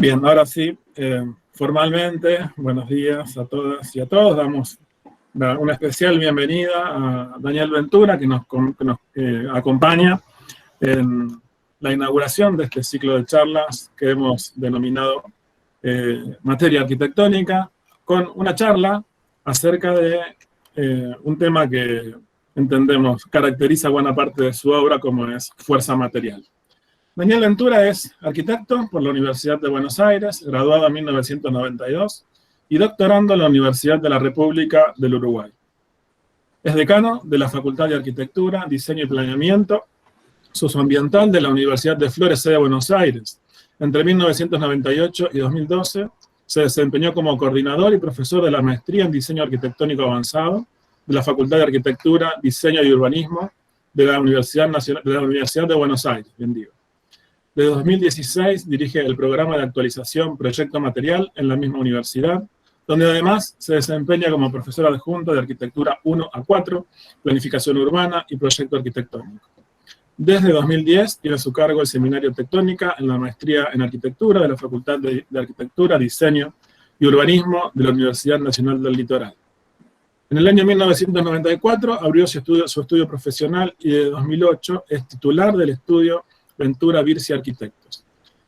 Bien, ahora sí, formalmente, buenos días a todas y a todos. Damos una especial bienvenida a Daniel Ventura, que nos acompaña en la inauguración de este ciclo de charlas que hemos denominado Materia Arquitectónica, con una charla acerca de un tema que entendemos caracteriza buena parte de su obra, como es fuerza material. Daniel Ventura es arquitecto por la Universidad de Buenos Aires, graduado en 1992 y doctorando en la Universidad de la República del Uruguay. Es decano de la Facultad de Arquitectura, Diseño y Planeamiento Socioambiental de la Universidad de Flores, sede de Buenos Aires. Entre 1998 y 2012 se desempeñó como coordinador y profesor de la Maestría en Diseño Arquitectónico Avanzado de la Facultad de Arquitectura, Diseño y Urbanismo de la Universidad de Buenos Aires, bien digo. Desde 2016 dirige el programa de actualización Proyecto Material en la misma universidad, donde además se desempeña como profesor adjunto de Arquitectura 1 a 4, Planificación Urbana y Proyecto Arquitectónico. Desde 2010 tiene a su cargo el Seminario Tectónica en la Maestría en Arquitectura de la Facultad de Arquitectura, Diseño y Urbanismo de la Universidad Nacional del Litoral. En el año 1994 abrió su estudio profesional y de 2008 es titular del estudio Ventura Birsi Arquitectos.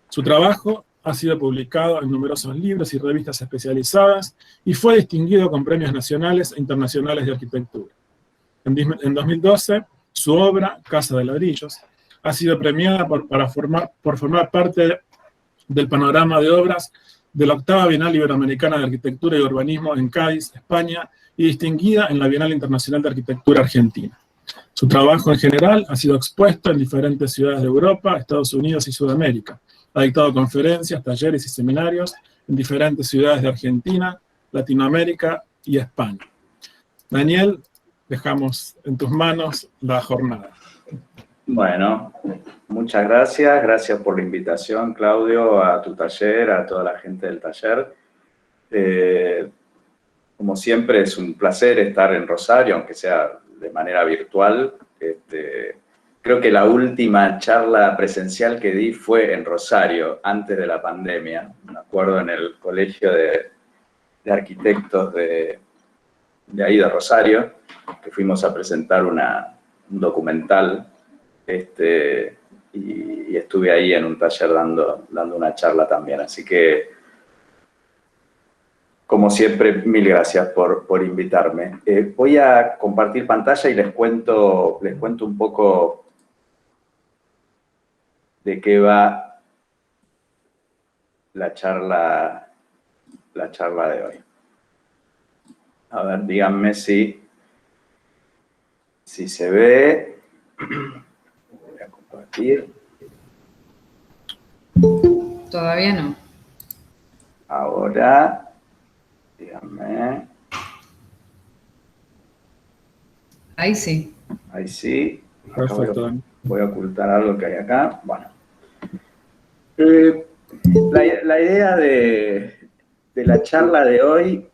Su trabajo ha sido publicado en numerosos libros y revistas especializadas y fue distinguido con premios nacionales e internacionales de arquitectura. En 2012, su obra, Casa de Ladrillos, ha sido premiada por formar parte del panorama de obras de la 8ª Bienal Iberoamericana de Arquitectura y Urbanismo en Cádiz, España, y distinguida en la Bienal Internacional de Arquitectura Argentina. Su trabajo en general ha sido expuesto en diferentes ciudades de Europa, Estados Unidos y Sudamérica. Ha dictado conferencias, talleres y seminarios en diferentes ciudades de Argentina, Latinoamérica y España. Daniel, dejamos en tus manos la jornada. Bueno, muchas gracias. Gracias por la invitación, Claudio, a tu taller, a toda la gente del taller. Como siempre, es un placer estar en Rosario, aunque sea de manera virtual. Creo que la última charla presencial que di fue en Rosario, antes de la pandemia. Me acuerdo en el Colegio de Arquitectos de ahí de Rosario, que fuimos a presentar un documental, y estuve ahí en un taller dando una charla también. Así que, como siempre, mil gracias por invitarme. Voy a compartir pantalla y les cuento un poco de qué va la charla de hoy. A ver, díganme si se ve. Voy a compartir. Todavía no. Ahora, díganme. Ahí sí. Ahí sí. Perfecto. Voy a ocultar algo que hay acá. Bueno. La idea de la charla de hoy,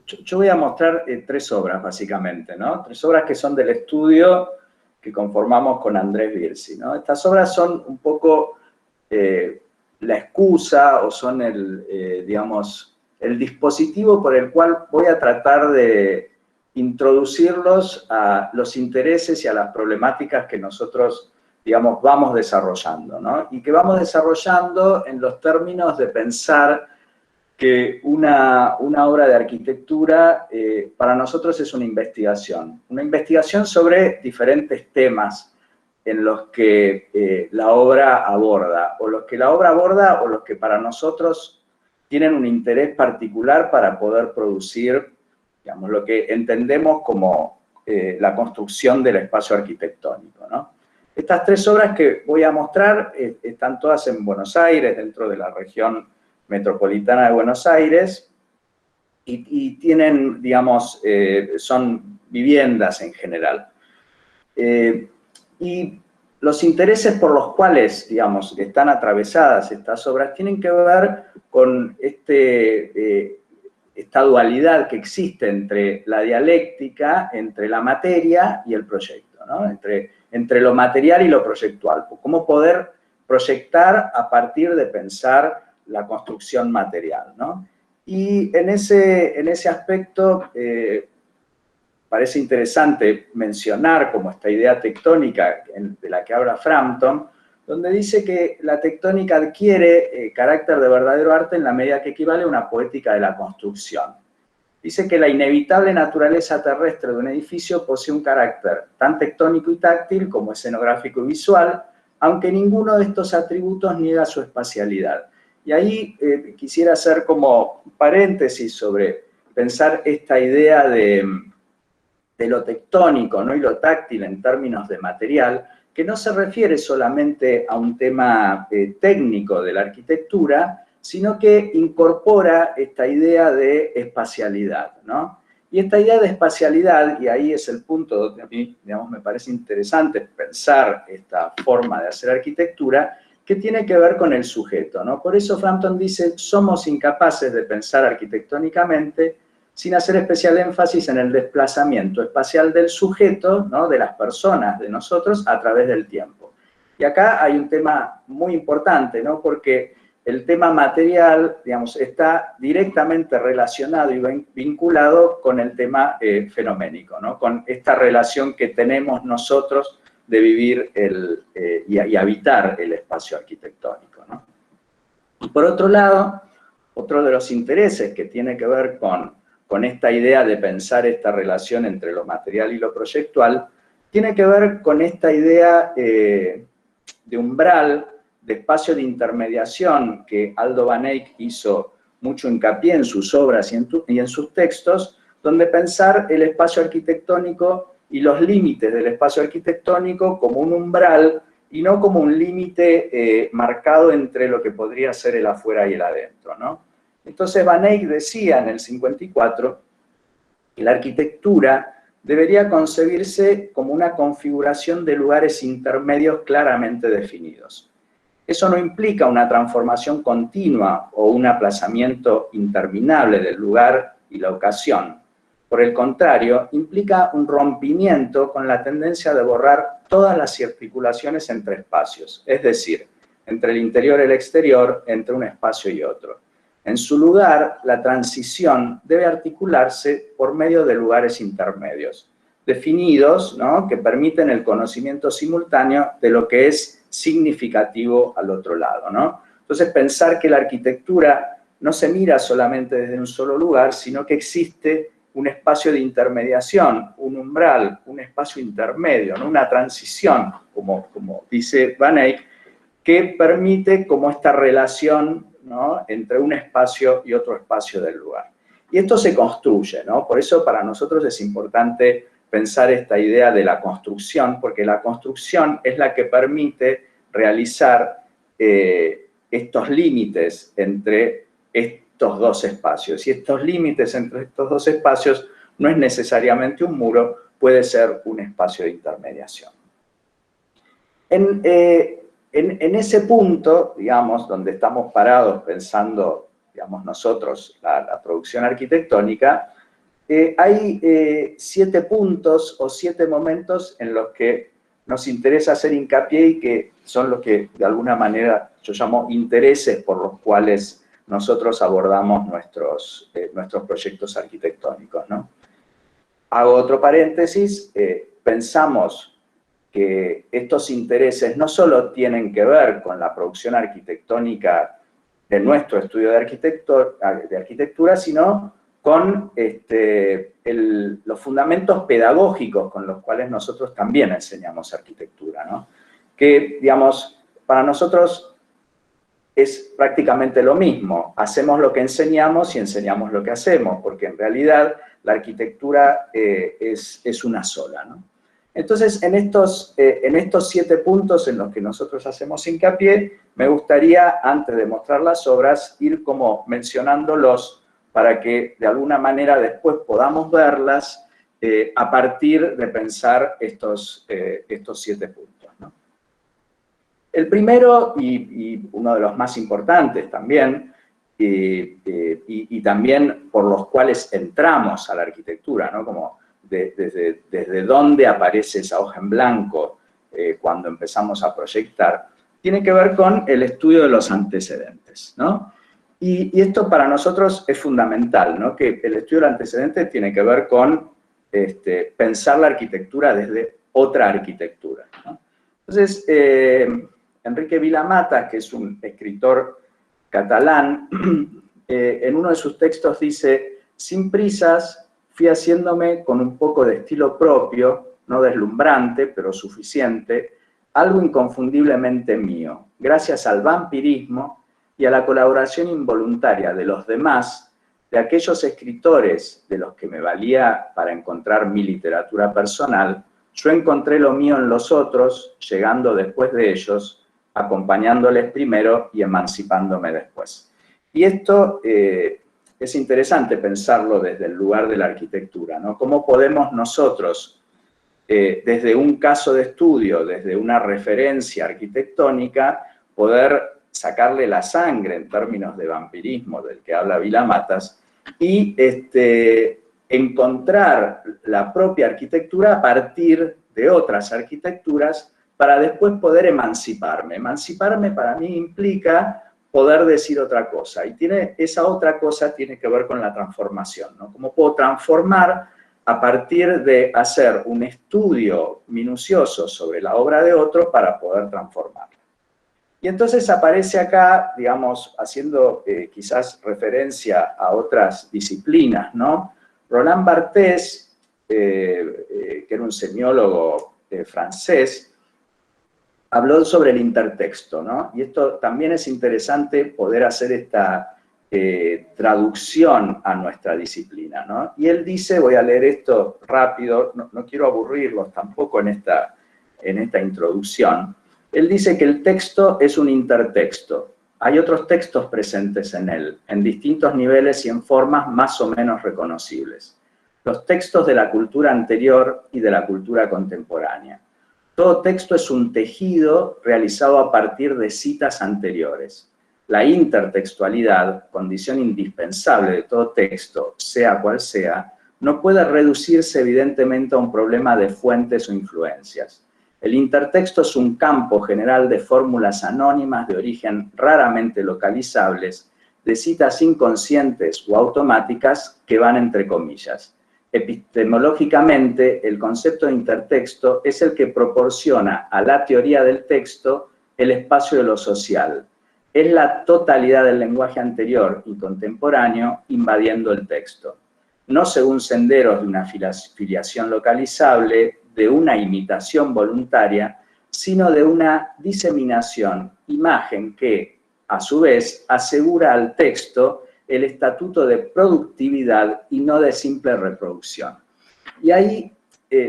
yo voy a mostrar 3 obras, básicamente, ¿no? 3 obras que son del estudio que conformamos con Andrés Birsi, ¿no? Estas obras son un poco la excusa o son digamos, el dispositivo por el cual voy a tratar de introducirlos a los intereses y a las problemáticas que nosotros, digamos, vamos desarrollando, ¿no? Y que vamos desarrollando en los términos de pensar que una obra de arquitectura para nosotros es una investigación sobre diferentes temas en los que la obra aborda, o los que la obra aborda o los que para nosotros tienen un interés particular para poder producir, digamos, lo que entendemos como la construcción del espacio arquitectónico, ¿no? Estas 3 obras que voy a mostrar están todas en Buenos Aires, dentro de la región metropolitana de Buenos Aires, y tienen, digamos, son viviendas en general. Y los intereses por los cuales, digamos, están atravesadas estas obras tienen que ver con esta dualidad que existe entre la dialéctica, entre la materia y el proyecto, ¿no? Entre lo material y lo proyectual. Cómo poder proyectar a partir de pensar la construcción material, ¿no? Y en ese aspecto parece interesante mencionar como esta idea tectónica de la que habla Frampton, donde dice que la tectónica adquiere carácter de verdadero arte en la medida que equivale a una poética de la construcción. Dice que la inevitable naturaleza terrestre de un edificio posee un carácter tan tectónico y táctil como escenográfico y visual, aunque ninguno de estos atributos niega su espacialidad. Y ahí quisiera hacer como paréntesis sobre pensar esta idea de lo tectónico, ¿no? Y lo táctil en términos de material, que no se refiere solamente a un tema técnico de la arquitectura, sino que incorpora esta idea de espacialidad, ¿no? Y esta idea de espacialidad, y ahí es el punto donde a mí, digamos, me parece interesante pensar esta forma de hacer arquitectura, que tiene que ver con el sujeto, ¿no? Por eso Frampton dice, somos incapaces de pensar arquitectónicamente sin hacer especial énfasis en el desplazamiento espacial del sujeto, ¿no? De las personas, de nosotros, a través del tiempo. Y acá hay un tema muy importante, ¿no? Porque el tema material, digamos, está directamente relacionado y vinculado con el tema fenoménico, ¿no? Con esta relación que tenemos nosotros de vivir y habitar el espacio arquitectónico, ¿no? Y por otro lado, otro de los intereses que tiene que ver con esta idea de pensar esta relación entre lo material y lo proyectual, tiene que ver con esta idea de umbral, de espacio de intermediación, que Aldo Van Eyck hizo mucho hincapié en sus obras y en sus textos, donde pensar el espacio arquitectónico y los límites del espacio arquitectónico como un umbral y no como un límite marcado entre lo que podría ser el afuera y el adentro, ¿no? Entonces Van Eyck decía en el 54 que la arquitectura debería concebirse como una configuración de lugares intermedios claramente definidos. Eso no implica una transformación continua o un aplazamiento interminable del lugar y la ocasión. Por el contrario, implica un rompimiento con la tendencia de borrar todas las articulaciones entre espacios, es decir, entre el interior y el exterior, entre un espacio y otro. En su lugar, la transición debe articularse por medio de lugares intermedios, definidos, ¿no? Que permiten el conocimiento simultáneo de lo que es significativo al otro lado, ¿no? Entonces, pensar que la arquitectura no se mira solamente desde un solo lugar, sino que existe un espacio de intermediación, un umbral, un espacio intermedio, ¿no? Una transición, como dice Van Eyck, que permite como esta relación, ¿no? Entre un espacio y otro espacio del lugar. Y esto se construye, ¿no? Por eso para nosotros es importante pensar esta idea de la construcción, porque la construcción es la que permite realizar estos límites entre estos dos espacios. Y estos límites entre estos dos espacios no es necesariamente un muro, puede ser un espacio de intermediación. En ese punto, digamos, donde estamos parados pensando, digamos, nosotros, la producción arquitectónica, hay 7 puntos o 7 momentos en los que nos interesa hacer hincapié y que son los que, de alguna manera, yo llamo intereses por los cuales nosotros abordamos nuestros proyectos arquitectónicos, ¿no? Hago otro paréntesis, pensamos que estos intereses no solo tienen que ver con la producción arquitectónica de nuestro estudio de arquitectura, sino con los fundamentos pedagógicos con los cuales nosotros también enseñamos arquitectura, ¿no? Que, digamos, para nosotros es prácticamente lo mismo. Hacemos lo que enseñamos y enseñamos lo que hacemos, porque en realidad la arquitectura es una sola, ¿no? Entonces, en estos 7 puntos en los que nosotros hacemos hincapié, me gustaría, antes de mostrar las obras, ir como mencionándolos para que de alguna manera después podamos verlas a partir de pensar estos 7 puntos, ¿no? El primero, y uno de los más importantes también, y también por los cuales entramos a la arquitectura, ¿no? Como desde dónde aparece esa hoja en blanco cuando empezamos a proyectar, tiene que ver con el estudio de los antecedentes, ¿no? Y esto para nosotros es fundamental, ¿no? Que el estudio del antecedente tiene que ver con pensar la arquitectura desde otra arquitectura, ¿no? Entonces, Enrique Vila-Matas, que es un escritor catalán, en uno de sus textos dice: sin prisas fui haciéndome con un poco de estilo propio, no deslumbrante, pero suficiente, algo inconfundiblemente mío, gracias al vampirismo y a la colaboración involuntaria de los demás, de aquellos escritores de los que me valía para encontrar mi literatura personal. Yo encontré lo mío en los otros, llegando después de ellos, acompañándoles primero y emancipándome después. Y esto es interesante pensarlo desde el lugar de la arquitectura, ¿no? ¿Cómo podemos nosotros, desde un caso de estudio, desde una referencia arquitectónica, poder sacarle la sangre en términos de vampirismo del que habla Vila-Matas y encontrar la propia arquitectura a partir de otras arquitecturas para después poder emanciparme? Emanciparme para mí implica poder decir otra cosa, y esa otra cosa tiene que ver con la transformación, ¿no? ¿Cómo puedo transformar a partir de hacer un estudio minucioso sobre la obra de otro para poder transformarla? Y entonces aparece acá, digamos, haciendo quizás referencia a otras disciplinas, ¿no? Roland Barthes, que era un semiólogo francés, habló sobre el intertexto, ¿no? Y esto también es interesante poder hacer esta traducción a nuestra disciplina, ¿no? Y él dice, voy a leer esto rápido, no quiero aburrirlos tampoco en esta introducción. Él dice que el texto es un intertexto. Hay otros textos presentes en él, en distintos niveles y en formas más o menos reconocibles. Los textos de la cultura anterior y de la cultura contemporánea. Todo texto es un tejido realizado a partir de citas anteriores. La intertextualidad, condición indispensable de todo texto, sea cual sea, no puede reducirse evidentemente a un problema de fuentes o influencias. El intertexto es un campo general de fórmulas anónimas de origen raramente localizables, de citas inconscientes o automáticas que van entre comillas. Epistemológicamente, el concepto de intertexto es el que proporciona a la teoría del texto el espacio de lo social. Es la totalidad del lenguaje anterior y contemporáneo invadiendo el texto. No según senderos de una filiación localizable, de una imitación voluntaria, sino de una diseminación, imagen que, a su vez, asegura al texto el estatuto de productividad y no de simple reproducción. Y ahí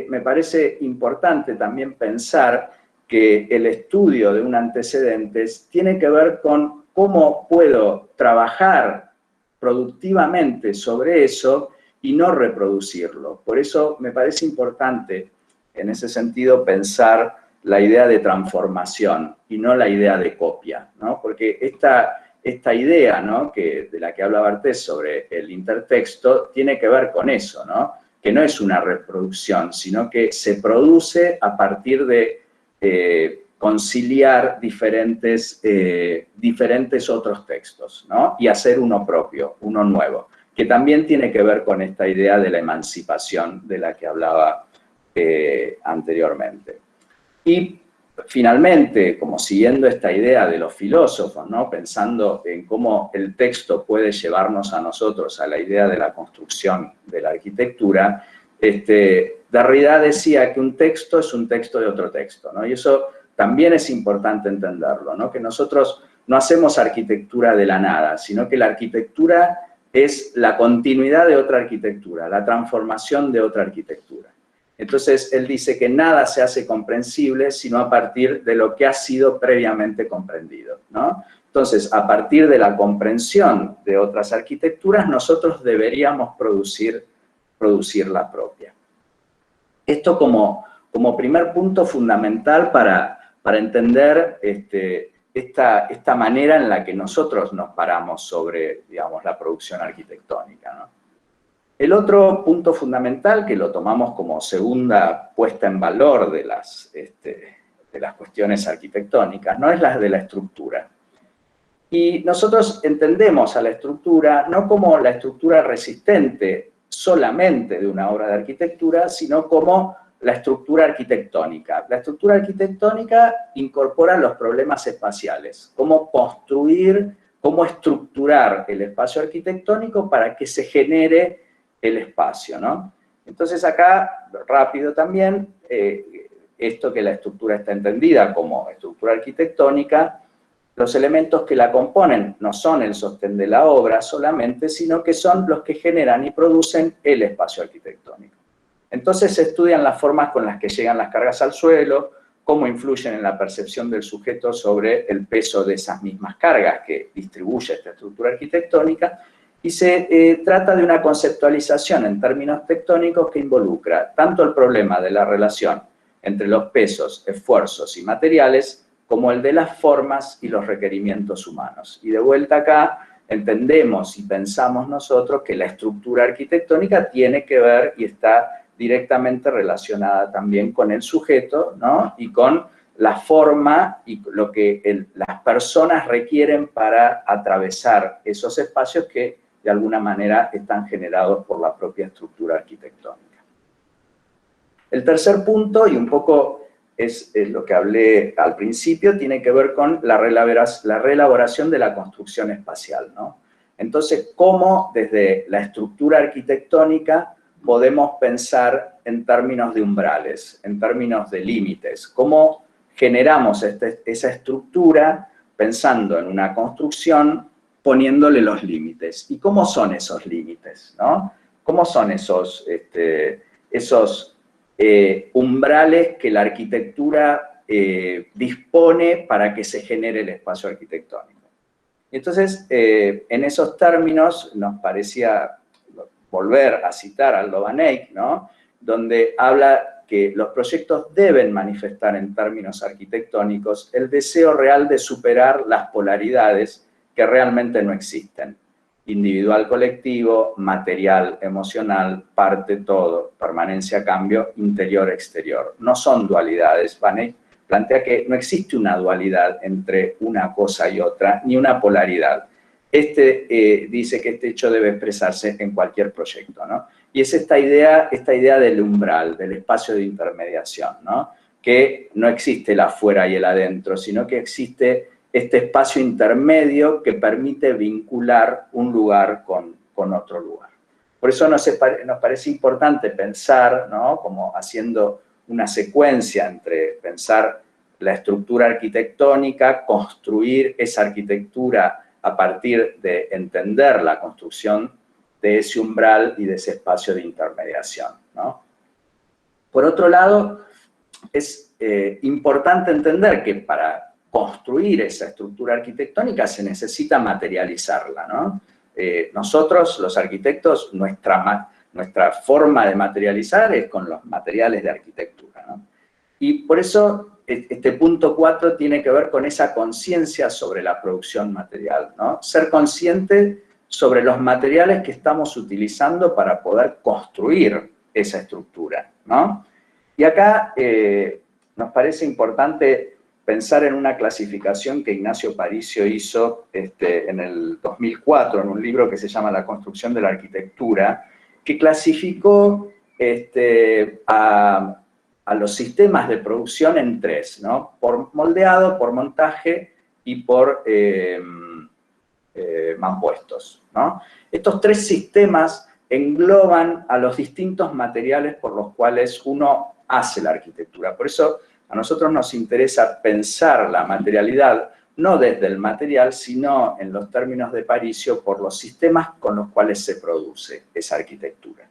me parece importante también pensar que el estudio de un antecedente tiene que ver con cómo puedo trabajar productivamente sobre eso y no reproducirlo. Por eso me parece importante, en ese sentido, pensar la idea de transformación y no la idea de copia, ¿no? Porque esta idea, ¿no?, de la que habla Barthes sobre el intertexto tiene que ver con eso, ¿no? Que no es una reproducción, sino que se produce a partir de conciliar diferentes otros textos, ¿no? Y hacer uno propio, uno nuevo, que también tiene que ver con esta idea de la emancipación de la que hablaba anteriormente. Y finalmente, como siguiendo esta idea de los filósofos, ¿no?, pensando en cómo el texto puede llevarnos a nosotros a la idea de la construcción de la arquitectura, Derrida decía que un texto es un texto de otro texto, ¿no? Y eso también es importante entenderlo, ¿no? Que nosotros no hacemos arquitectura de la nada, sino que la arquitectura es la continuidad de otra arquitectura, la transformación de otra arquitectura. Entonces, él dice que nada se hace comprensible sino a partir de lo que ha sido previamente comprendido, ¿no? Entonces, a partir de la comprensión de otras arquitecturas, nosotros deberíamos producir la propia. Esto como primer punto fundamental para entender esta manera en la que nosotros nos paramos sobre, digamos, la producción arquitectónica, ¿no? El otro punto fundamental, que lo tomamos como segunda puesta en valor de las cuestiones arquitectónicas, no es la de la estructura. Y nosotros entendemos a la estructura no como la estructura resistente solamente de una obra de arquitectura, sino como la estructura arquitectónica. La estructura arquitectónica incorpora los problemas espaciales, cómo construir, cómo estructurar el espacio arquitectónico para que se genere el espacio, ¿no? Entonces acá, rápido también, esto que la estructura está entendida como estructura arquitectónica, los elementos que la componen no son el sostén de la obra solamente, sino que son los que generan y producen el espacio arquitectónico. Entonces se estudian las formas con las que llegan las cargas al suelo, cómo influyen en la percepción del sujeto sobre el peso de esas mismas cargas que distribuye esta estructura arquitectónica, y se trata de una conceptualización en términos tectónicos que involucra tanto el problema de la relación entre los pesos, esfuerzos y materiales, como el de las formas y los requerimientos humanos. Y de vuelta acá, entendemos y pensamos nosotros que la estructura arquitectónica tiene que ver y está directamente relacionada también con el sujeto, ¿no? Y con la forma y lo que las personas requieren para atravesar esos espacios que de alguna manera están generados por la propia estructura arquitectónica. El tercer punto, y un poco es lo que hablé al principio, tiene que ver con la reelaboración de la construcción espacial, ¿no? Entonces, cómo desde la estructura arquitectónica podemos pensar en términos de umbrales, en términos de límites, cómo generamos esa estructura pensando en una construcción, poniéndole los límites. ¿Y cómo son esos límites, no? ¿Cómo son esos umbrales que la arquitectura dispone para que se genere el espacio arquitectónico? Entonces, en esos términos nos parecía volver a citar a Aldo Van Eyck, ¿no? Donde habla que los proyectos deben manifestar en términos arquitectónicos el deseo real de superar las polaridades que realmente no existen. Individual, colectivo, material, emocional, parte, todo, permanencia, cambio, interior, exterior. No son dualidades. Van Eyck plantea que no existe una dualidad entre una cosa y otra, ni una polaridad. Dice que este hecho debe expresarse en cualquier proyecto, ¿no? Y es esta idea del umbral, del espacio de intermediación, ¿no? Que no existe el afuera y el adentro, sino que existe este espacio intermedio que permite vincular un lugar con otro lugar. Por eso nos parece importante pensar, ¿no? Como haciendo una secuencia entre pensar la estructura arquitectónica, construir esa arquitectura a partir de entender la construcción de ese umbral y de ese espacio de intermediación, ¿no? Por otro lado, es importante entender que para construir esa estructura arquitectónica se necesita materializarla, ¿no? Nosotros, los arquitectos, nuestra forma de materializar es con los materiales de arquitectura, ¿no? Y por eso este punto 4 tiene que ver con esa conciencia sobre la producción material, ¿no? Ser consciente sobre los materiales que estamos utilizando para poder construir esa estructura, ¿no? Y acá nos parece importante pensar en una clasificación que Ignacio Paricio hizo en el 2004, en un libro que se llama La construcción de la arquitectura, que clasificó a los sistemas de producción en tres, ¿no? Por moldeado, por montaje y por mampuestos, ¿no? Estos tres sistemas engloban a los distintos materiales por los cuales uno hace la arquitectura. Por eso a nosotros nos interesa pensar la materialidad no desde el material, sino en los términos de Paricio por los sistemas con los cuales se produce esa arquitectura.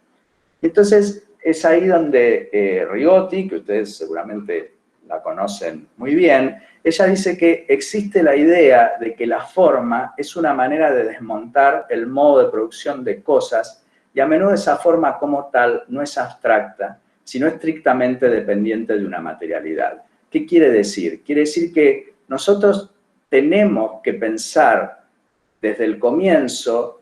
Entonces, es ahí donde Rigotti, que ustedes seguramente la conocen muy bien, ella dice que existe la idea de que la forma es una manera de desmontar el modo de producción de cosas, y a menudo esa forma como tal no es abstracta, sino estrictamente dependiente de una materialidad. ¿Qué quiere decir? Quiere decir que nosotros tenemos que pensar desde el comienzo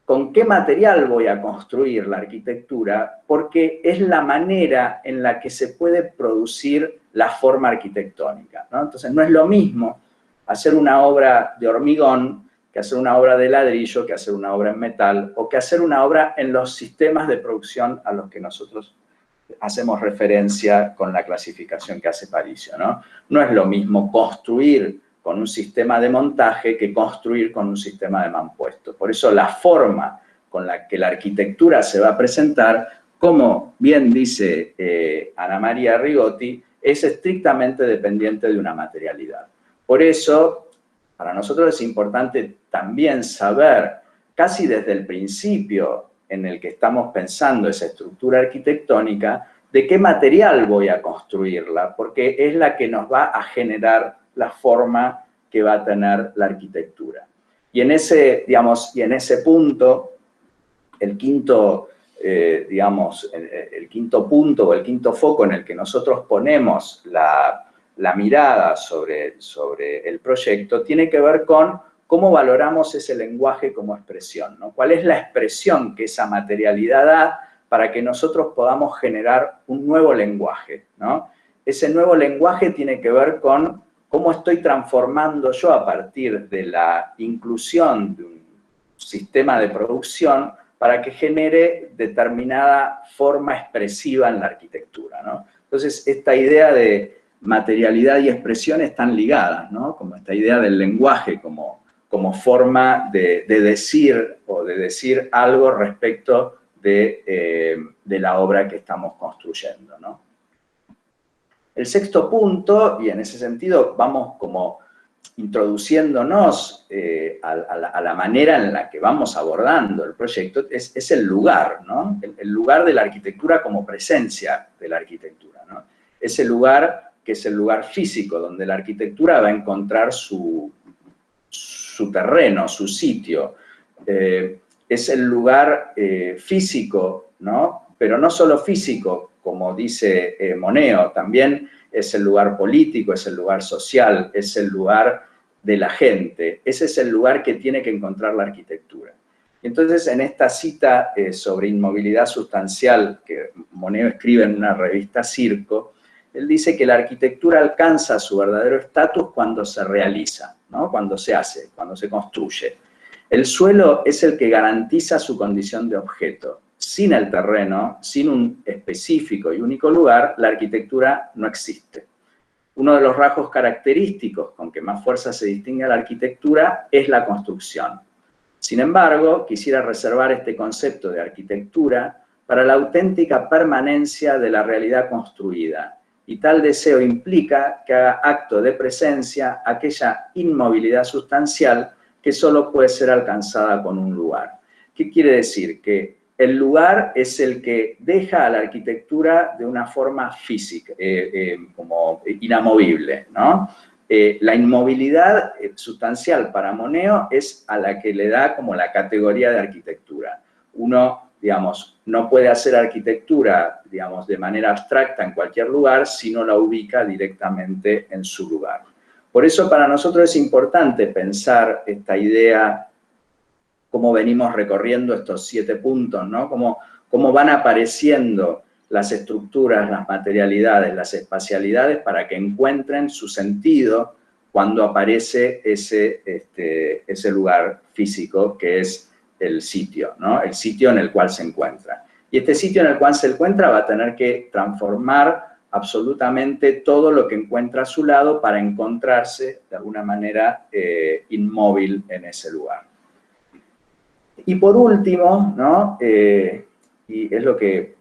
con qué material voy a construir la arquitectura, porque es la manera en la que se puede producir la forma arquitectónica, ¿no? Entonces, no es lo mismo hacer una obra de hormigón que hacer una obra de ladrillo, que hacer una obra en metal, o que hacer una obra en los sistemas de producción a los que nosotros hacemos referencia con la clasificación que hace Paricio, ¿no? No es lo mismo construir con un sistema de montaje que construir con un sistema de mampuesto. Por eso la forma con la que la arquitectura se va a presentar, como bien dice Ana María Rigotti, es estrictamente dependiente de una materialidad. Por eso, para nosotros es importante también saber, casi desde el principio en el que estamos pensando esa estructura arquitectónica, de qué material voy a construirla, porque es la que nos va a generar la forma que va a tener la arquitectura. Y en ese, digamos, y en ese punto, el quinto, el quinto punto o el quinto foco en el que nosotros ponemos la mirada sobre el proyecto tiene que ver con cómo valoramos ese lenguaje como expresión, ¿no? ¿Cuál es la expresión que esa materialidad da para que nosotros podamos generar un nuevo lenguaje, ¿no? Ese nuevo lenguaje tiene que ver con cómo estoy transformando yo a partir de la inclusión de un sistema de producción para que genere determinada forma expresiva en la arquitectura, ¿no? Entonces, esta idea de materialidad y expresión están ligadas, ¿no? Como esta idea del lenguaje como forma de decir o de decir algo respecto de la obra que estamos construyendo, ¿no? El sexto punto, y en ese sentido vamos como introduciéndonos a la manera en la que vamos abordando el proyecto, es el lugar, ¿no? El lugar de la arquitectura como presencia de la arquitectura, ¿no? Ese lugar que es el lugar físico, donde la arquitectura va a encontrar su terreno, su sitio. Es el lugar físico, ¿no? Pero no solo físico, como dice Moneo, también es el lugar político, es el lugar social, es el lugar de la gente. Ese es el lugar que tiene que encontrar la arquitectura. Entonces, en esta cita sobre inmovilidad sustancial que Moneo escribe en una revista Circo, él dice que la arquitectura alcanza su verdadero estatus cuando se realiza, ¿no? Cuando se hace, cuando se construye. El suelo es el que garantiza su condición de objeto. Sin el terreno, sin un específico y único lugar, la arquitectura no existe. Uno de los rasgos característicos con que más fuerza se distingue a la arquitectura es la construcción. Sin embargo, quisiera reservar este concepto de arquitectura para la auténtica permanencia de la realidad construida, y tal deseo implica que haga acto de presencia aquella inmovilidad sustancial que solo puede ser alcanzada con un lugar. ¿Qué quiere decir? Que el lugar es el que deja a la arquitectura de una forma física, como inamovible, ¿no? La inmovilidad sustancial para Moneo es a la que le da como la categoría de arquitectura. Uno, digamos, no puede hacer arquitectura, digamos, de manera abstracta en cualquier lugar si no la ubica directamente en su lugar. Por eso para nosotros es importante pensar esta idea, cómo venimos recorriendo estos 7 puntos, ¿no? Cómo van apareciendo las estructuras, las materialidades, las espacialidades para que encuentren su sentido cuando aparece ese lugar físico que es el sitio, ¿no? El sitio en el cual se encuentra. Y este sitio en el cual se encuentra va a tener que transformar absolutamente todo lo que encuentra a su lado para encontrarse de alguna manera inmóvil en ese lugar. Y por último, ¿no? Y es lo que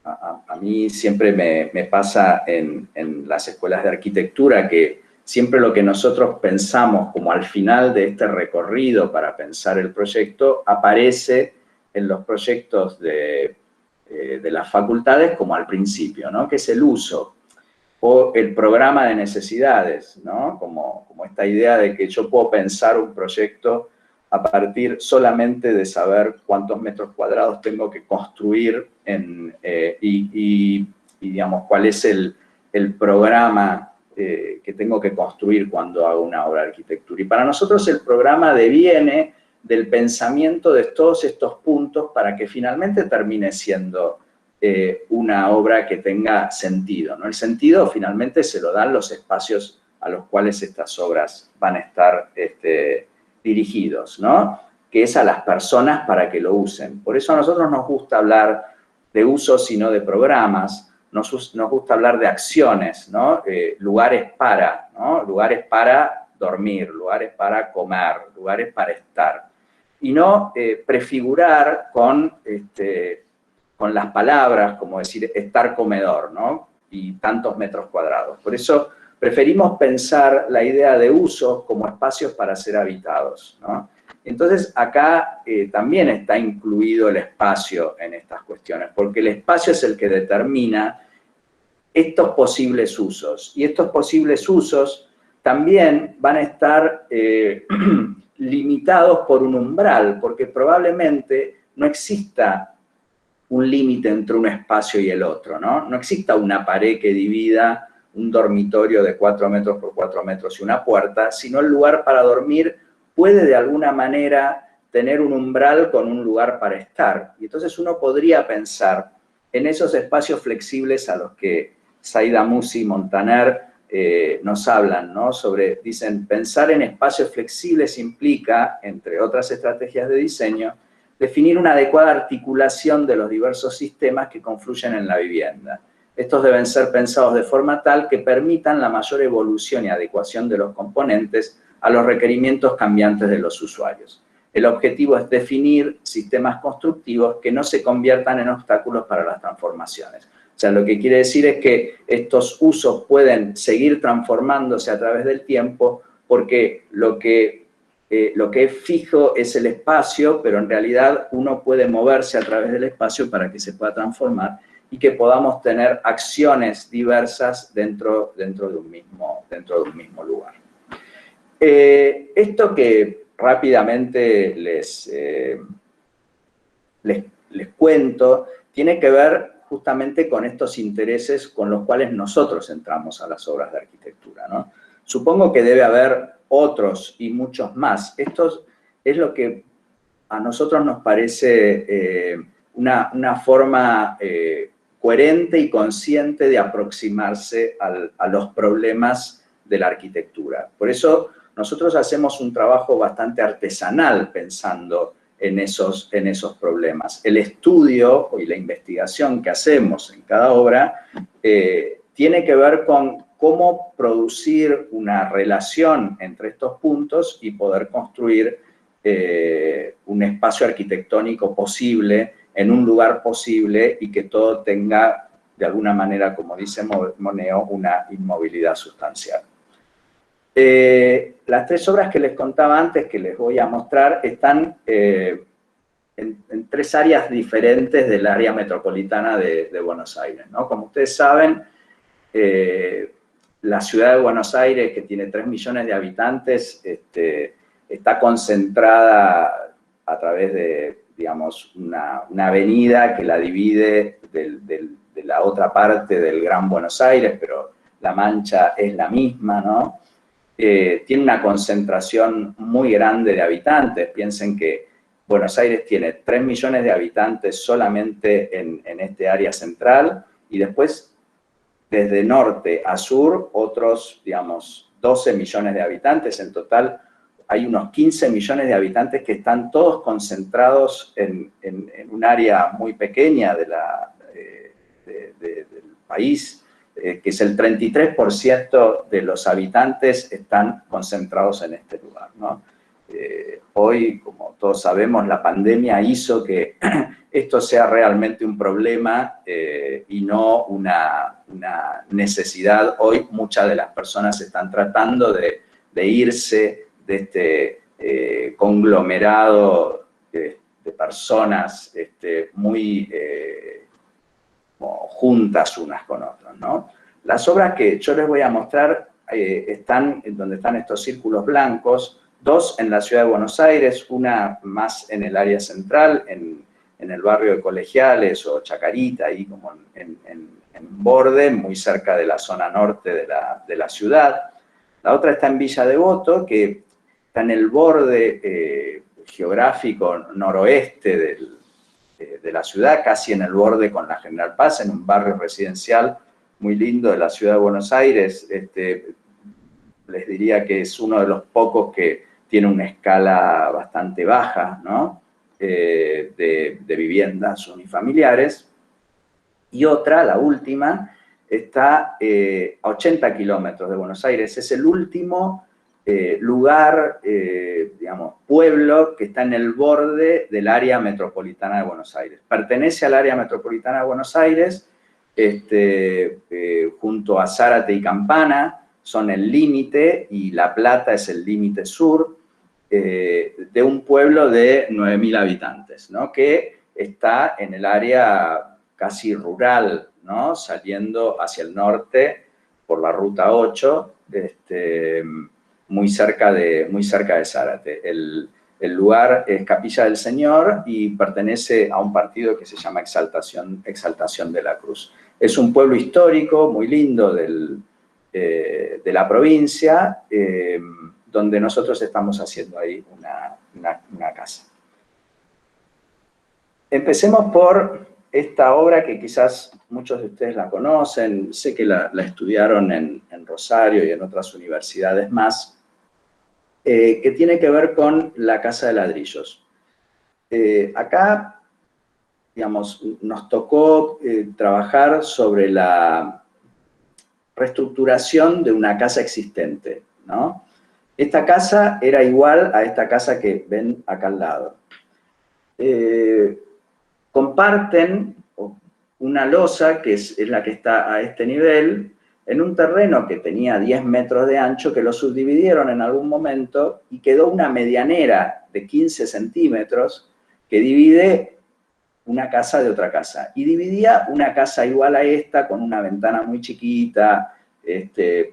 a mí siempre me pasa en las escuelas de arquitectura, que siempre lo que nosotros pensamos como al final de este recorrido para pensar el proyecto aparece en los proyectos de las facultades como al principio, ¿no? Que es el uso o el programa de necesidades, ¿no? Como esta idea de que yo puedo pensar un proyecto a partir solamente de saber cuántos metros cuadrados tengo que construir y digamos, cuál es el programa que tengo que construir cuando hago una obra de arquitectura. Y para nosotros el programa deviene del pensamiento de todos estos puntos para que finalmente termine siendo una obra que tenga sentido, ¿no? El sentido finalmente se lo dan los espacios a los cuales estas obras van a estar dirigidos, ¿no? Que es a las personas para que lo usen. Por eso a nosotros nos gusta hablar de usos y no de programas, nos gusta hablar de acciones, ¿no? Lugares para, ¿no? Lugares para dormir, lugares para comer, lugares para estar. Y no prefigurar con las palabras, como decir, estar comedor, ¿no? Y tantos metros cuadrados. Por eso preferimos pensar la idea de usos como espacios para ser habitados, ¿no? Entonces, acá también está incluido el espacio en estas cuestiones, porque el espacio es el que determina estos posibles usos. Y estos posibles usos también van a estar limitados por un umbral, porque probablemente no exista un límite entre un espacio y el otro, ¿no? No exista una pared que divida un dormitorio de 4 metros por 4 metros y una puerta, sino el lugar para dormir puede de alguna manera tener un umbral con un lugar para estar. Y entonces uno podría pensar en esos espacios flexibles a los que Said Amoussi y Montaner nos hablan, ¿no? Dicen, pensar en espacios flexibles implica, entre otras estrategias de diseño, definir una adecuada articulación de los diversos sistemas que confluyen en la vivienda. Estos deben ser pensados de forma tal que permitan la mayor evolución y adecuación de los componentes a los requerimientos cambiantes de los usuarios. El objetivo es definir sistemas constructivos que no se conviertan en obstáculos para las transformaciones. O sea, lo que quiere decir es que estos usos pueden seguir transformándose a través del tiempo porque lo que es fijo es el espacio, pero en realidad uno puede moverse a través del espacio para que se pueda transformar y que podamos tener acciones diversas dentro de un mismo lugar. Esto que rápidamente les cuento tiene que ver justamente con estos intereses con los cuales nosotros entramos a las obras de arquitectura, ¿no? Supongo que debe haber otros y muchos más. Esto es lo que a nosotros nos parece una forma coherente y consciente de aproximarse a los problemas de la arquitectura. Por eso nosotros hacemos un trabajo bastante artesanal pensando en esos problemas. El estudio y la investigación que hacemos en cada obra tiene que ver con cómo producir una relación entre estos puntos y poder construir un espacio arquitectónico posible, en un lugar posible y que todo tenga, de alguna manera, como dice Moneo, una inmovilidad sustancial. Las 3 obras que les contaba antes, que les voy a mostrar, están en 3 áreas diferentes del área metropolitana de Buenos Aires, ¿no? Como ustedes saben, la ciudad de Buenos Aires, que tiene 3 millones de habitantes, está concentrada a través de, digamos, una avenida que la divide de la otra parte del Gran Buenos Aires, pero la mancha es la misma, ¿no? Tiene una concentración muy grande de habitantes. Piensen que Buenos Aires tiene 3 millones de habitantes solamente en este área central y después, desde norte a sur, otros, digamos, 12 millones de habitantes. En total, hay unos 15 millones de habitantes que están todos concentrados en un área muy pequeña del país, que es el 33% de los habitantes están concentrados en este lugar, ¿no? Hoy, como todos sabemos, la pandemia hizo que esto sea realmente un problema y no una necesidad. Hoy muchas de las personas están tratando de irse de este conglomerado de personas muy juntas unas con otras, ¿no? Las obras que yo les voy a mostrar están donde están estos círculos blancos, 2 en la ciudad de Buenos Aires, una más en el área central, en el barrio de Colegiales o Chacarita, ahí como en Borde, muy cerca de la zona norte de la ciudad. La otra está en Villa Devoto, que está en el borde geográfico noroeste de la ciudad, casi en el borde con la General Paz, en un barrio residencial muy lindo de la ciudad de Buenos Aires. Les diría que es uno de los pocos que tiene una escala bastante baja, ¿no? De viviendas unifamiliares. Y otra, la última, está a 80 kilómetros de Buenos Aires. Es el último lugar, digamos, pueblo que está en el borde del área metropolitana de Buenos Aires. Pertenece al área metropolitana de Buenos Aires, junto a Zárate y Campana, son el límite, y La Plata es el límite sur, de un pueblo de 9.000 habitantes, ¿no? Que está en el área casi rural, ¿no? Saliendo hacia el norte por la Ruta 8, muy cerca de Zárate. El lugar es Capilla del Señor y pertenece a un partido que se llama Exaltación de la Cruz. Es un pueblo histórico muy lindo de la provincia, donde nosotros estamos haciendo ahí una casa. Empecemos por esta obra que quizás muchos de ustedes la conocen, sé que la estudiaron en Rosario y en otras universidades más, que tiene que ver con la Casa de Ladrillos. Acá, digamos, nos tocó trabajar sobre la reestructuración de una casa existente, ¿no? Esta casa era igual a esta casa que ven acá al lado. Comparten una losa, que es la que está a este nivel, en un terreno que tenía 10 metros de ancho, que lo subdividieron en algún momento, y quedó una medianera de 15 centímetros que divide una casa de otra casa. Y dividía una casa igual a esta, con una ventana muy chiquita,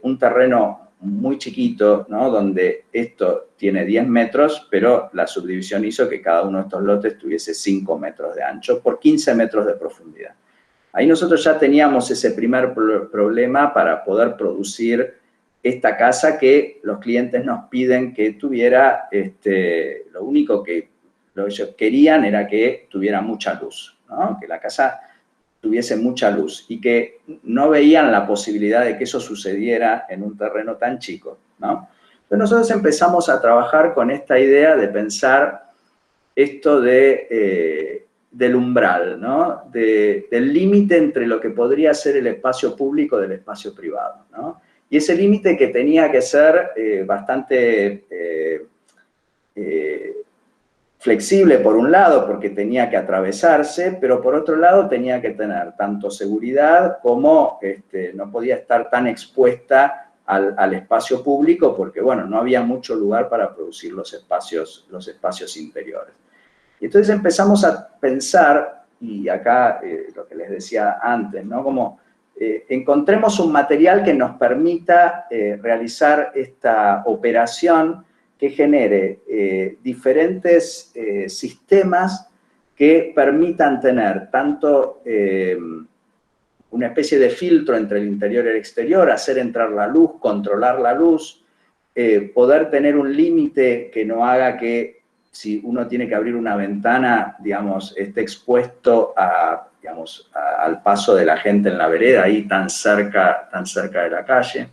un terreno muy chiquito, ¿no? Donde esto tiene 10 metros, pero la subdivisión hizo que cada uno de estos lotes tuviese 5 metros de ancho por 15 metros de profundidad. Ahí nosotros ya teníamos ese primer problema para poder producir esta casa que los clientes nos piden que tuviera, lo único que ellos querían era que tuviera mucha luz, ¿no? Que la casa tuviese mucha luz y que no veían la posibilidad de que eso sucediera en un terreno tan chico, ¿no? Entonces nosotros empezamos a trabajar con esta idea de pensar esto del umbral, ¿no? Del límite entre lo que podría ser el espacio público del espacio privado, ¿no? Y ese límite que tenía que ser bastante flexible por un lado, porque tenía que atravesarse, pero por otro lado tenía que tener tanto seguridad como no podía estar tan expuesta al espacio público, porque bueno, no había mucho lugar para producir los espacios interiores. Y entonces empezamos a pensar, y acá lo que les decía antes, ¿no? Como encontremos un material que nos permita realizar esta operación que genere diferentes sistemas que permitan tener tanto una especie de filtro entre el interior y el exterior, hacer entrar la luz, controlar la luz, poder tener un límite que no haga que si uno tiene que abrir una ventana, digamos, esté expuesto al paso de la gente en la vereda, ahí tan cerca de la calle,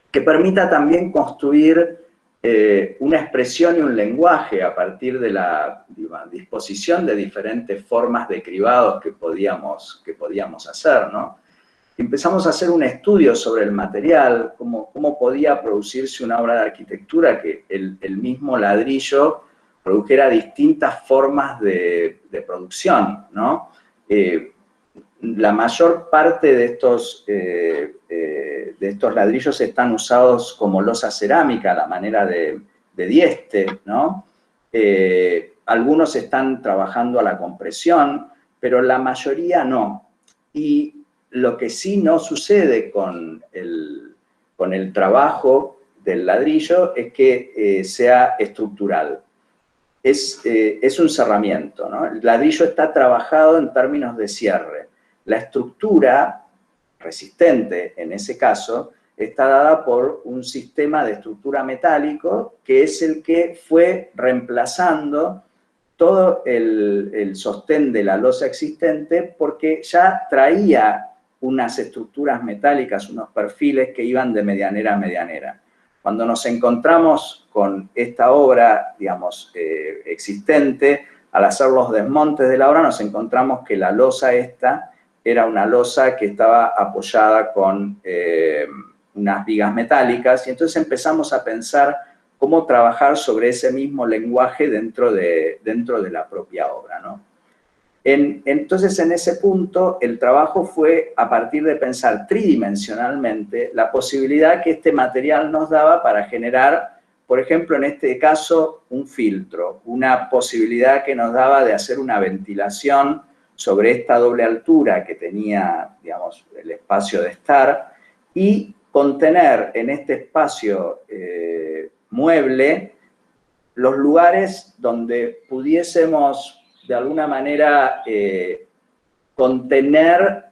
que permita también construir una expresión y un lenguaje a partir de la disposición de diferentes formas de cribados que podíamos hacer, ¿no? Empezamos a hacer un estudio sobre el material, cómo podía producirse una obra de arquitectura que el mismo ladrillo produjera distintas formas de producción, ¿no? La mayor parte de estos ladrillos están usados como losa cerámica, a la manera de dieste, ¿no? Algunos están trabajando a la compresión, pero la mayoría no. Y lo que sí no sucede con el trabajo del ladrillo es que sea estructural. Es un cerramiento, ¿no? El ladrillo está trabajado en términos de cierre. La estructura resistente, en ese caso, está dada por un sistema de estructura metálico que es el que fue reemplazando todo el sostén de la losa existente porque ya traía unas estructuras metálicas, unos perfiles que iban de medianera a medianera. Cuando nos encontramos con esta obra, digamos, existente, al hacer los desmontes de la obra nos encontramos que la losa esta era una losa que estaba apoyada con unas vigas metálicas, y entonces empezamos a pensar cómo trabajar sobre ese mismo lenguaje dentro de la propia obra, ¿no? Entonces, en ese punto, el trabajo fue a partir de pensar tridimensionalmente la posibilidad que este material nos daba para generar, por ejemplo, en este caso, un filtro, una posibilidad que nos daba de hacer una ventilación sobre esta doble altura que tenía, digamos, el espacio de estar, y contener en este espacio mueble los lugares donde pudiésemos de alguna manera contener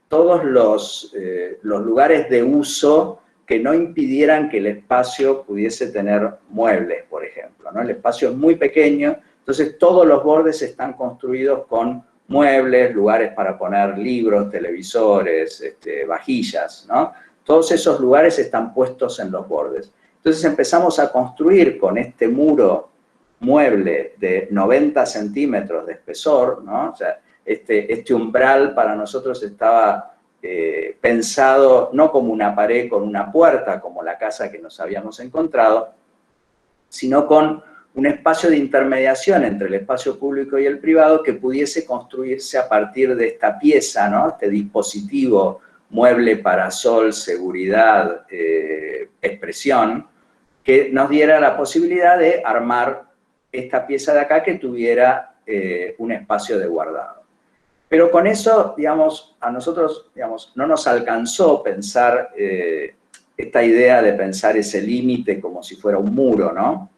todos los lugares de uso que no impidieran que el espacio pudiese tener muebles, por ejemplo, ¿no? El espacio es muy pequeño, entonces todos los bordes están construidos con muebles, lugares para poner libros, televisores, vajillas, ¿no? Todos esos lugares están puestos en los bordes. Entonces empezamos a construir con este muro mueble de 90 centímetros de espesor, ¿no? O sea, este umbral para nosotros estaba pensado no como una pared con una puerta, como la casa que nos habíamos encontrado, sino con un espacio de intermediación entre el espacio público y el privado que pudiese construirse a partir de esta pieza, ¿no? Este dispositivo, mueble, parasol, seguridad, expresión, que nos diera la posibilidad de armar esta pieza de acá que tuviera un espacio de guardado. Pero con eso, digamos, a nosotros, digamos, no nos alcanzó pensar esta idea de pensar ese límite como si fuera un muro, ¿no?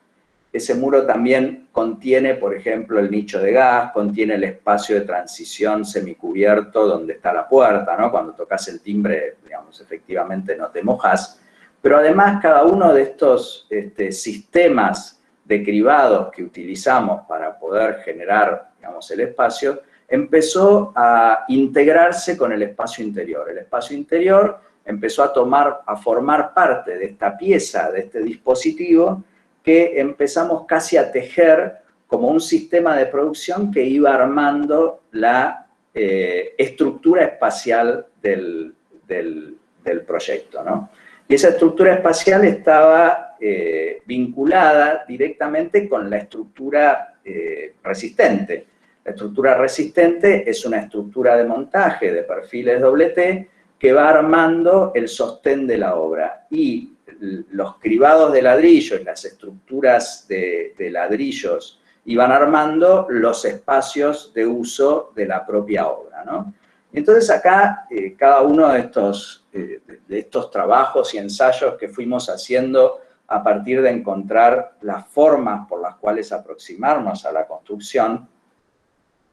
Ese muro también contiene, por ejemplo, el nicho de gas, contiene el espacio de transición semicubierto donde está la puerta, ¿no? Cuando tocas el timbre, digamos, efectivamente no te mojas. Pero además cada uno de estos sistemas de cribados que utilizamos para poder generar, digamos, el espacio, empezó a integrarse con el espacio interior. El espacio interior empezó a formar parte de esta pieza, de este dispositivo, que empezamos casi a tejer como un sistema de producción que iba armando la estructura espacial del proyecto, ¿no? Y esa estructura espacial estaba vinculada directamente con la estructura resistente. La estructura resistente es una estructura de montaje de perfiles doble T que va armando el sostén de la obra. Y los cribados de ladrillo y las estructuras de ladrillos iban armando los espacios de uso de la propia obra, ¿no? Entonces acá, cada uno de estos trabajos y ensayos que fuimos haciendo a partir de encontrar las formas por las cuales aproximarnos a la construcción,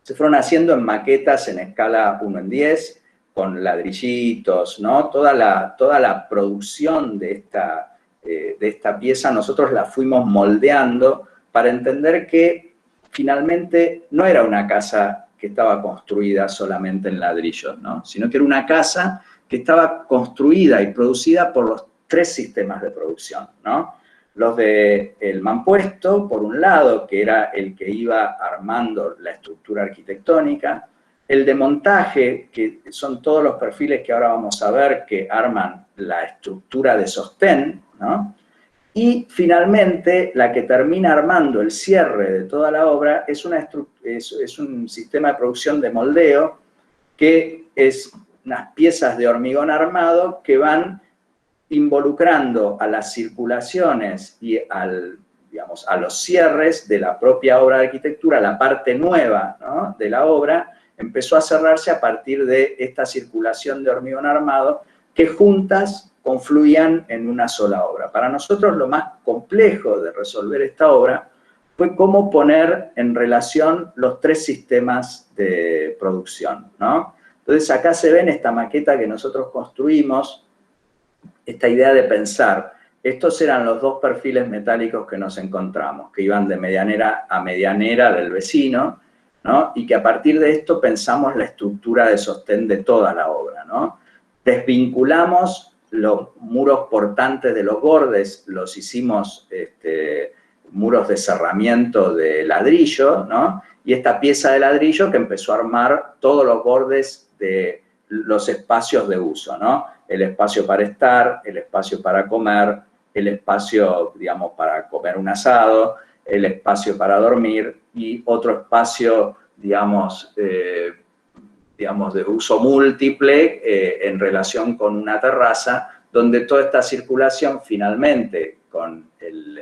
se fueron haciendo en maquetas en escala 1:10, con ladrillitos, ¿no? Toda la producción de esta pieza nosotros la fuimos moldeando para entender que finalmente no era una casa que estaba construida solamente en ladrillos, ¿no? Sino que era una casa que estaba construida y producida por los 3 sistemas de producción, ¿no? Los del mampuesto, por un lado, que era el que iba armando la estructura arquitectónica, el de montaje, que son todos los perfiles que ahora vamos a ver que arman la estructura de sostén, ¿no? Y finalmente, la que termina armando el cierre de toda la obra es un sistema de producción de moldeo, que es unas piezas de hormigón armado que van involucrando a las circulaciones y digamos, a los cierres de la propia obra de arquitectura. La parte nueva, ¿no?, de la obra empezó a cerrarse a partir de esta circulación de hormigón armado que juntas confluían en una sola obra. Para nosotros lo más complejo de resolver esta obra fue cómo poner en relación los 3 sistemas de producción, ¿no? Entonces acá se ve en esta maqueta que nosotros construimos esta idea de pensar, estos eran los 2 perfiles metálicos que nos encontramos, que iban de medianera a medianera del vecino, ¿no? Y que a partir de esto pensamos la estructura de sostén de toda la obra, ¿no? Desvinculamos los muros portantes de los bordes los hicimos muros de cerramiento de ladrillo, ¿no? Y esta pieza de ladrillo que empezó a armar todos los bordes de los espacios de uso, ¿no? El espacio para estar, el espacio para comer, el espacio, digamos, para comer un asado, el espacio para dormir y otro espacio, digamos, de uso múltiple en relación con una terraza, donde toda esta circulación finalmente con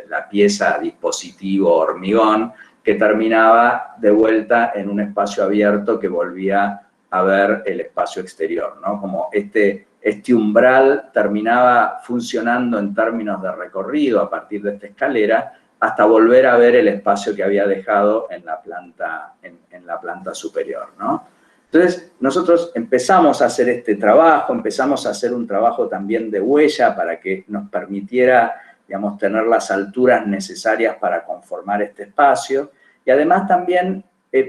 la pieza dispositivo hormigón que terminaba de vuelta en un espacio abierto que volvía a ver el espacio exterior, ¿no? Como este umbral terminaba funcionando en términos de recorrido a partir de esta escalera hasta volver a ver el espacio que había dejado en la planta superior, ¿no? Entonces, nosotros empezamos a hacer este trabajo, empezamos a hacer un trabajo también de huella para que nos permitiera, digamos, tener las alturas necesarias para conformar este espacio y además también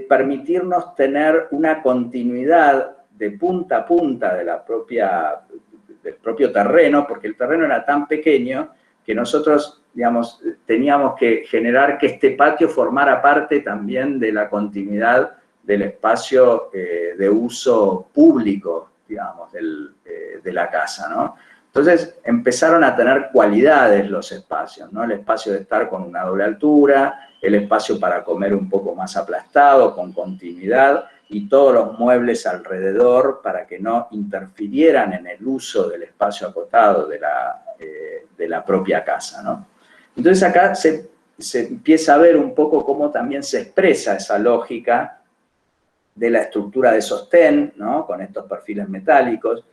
permitirnos tener una continuidad de punta a punta del propio terreno, porque el terreno era tan pequeño que nosotros, digamos, teníamos que generar que este patio formara parte también de la continuidad del espacio de uso público, digamos, de la casa, ¿no? Entonces empezaron a tener cualidades los espacios, ¿no? El espacio de estar con una doble altura, el espacio para comer un poco más aplastado, con continuidad, y todos los muebles alrededor para que no interfirieran en el uso del espacio acotado de la propia casa, ¿no? Entonces acá se empieza a ver un poco cómo también se expresa esa lógica de la estructura de sostén, ¿no? Con estos perfiles metálicos,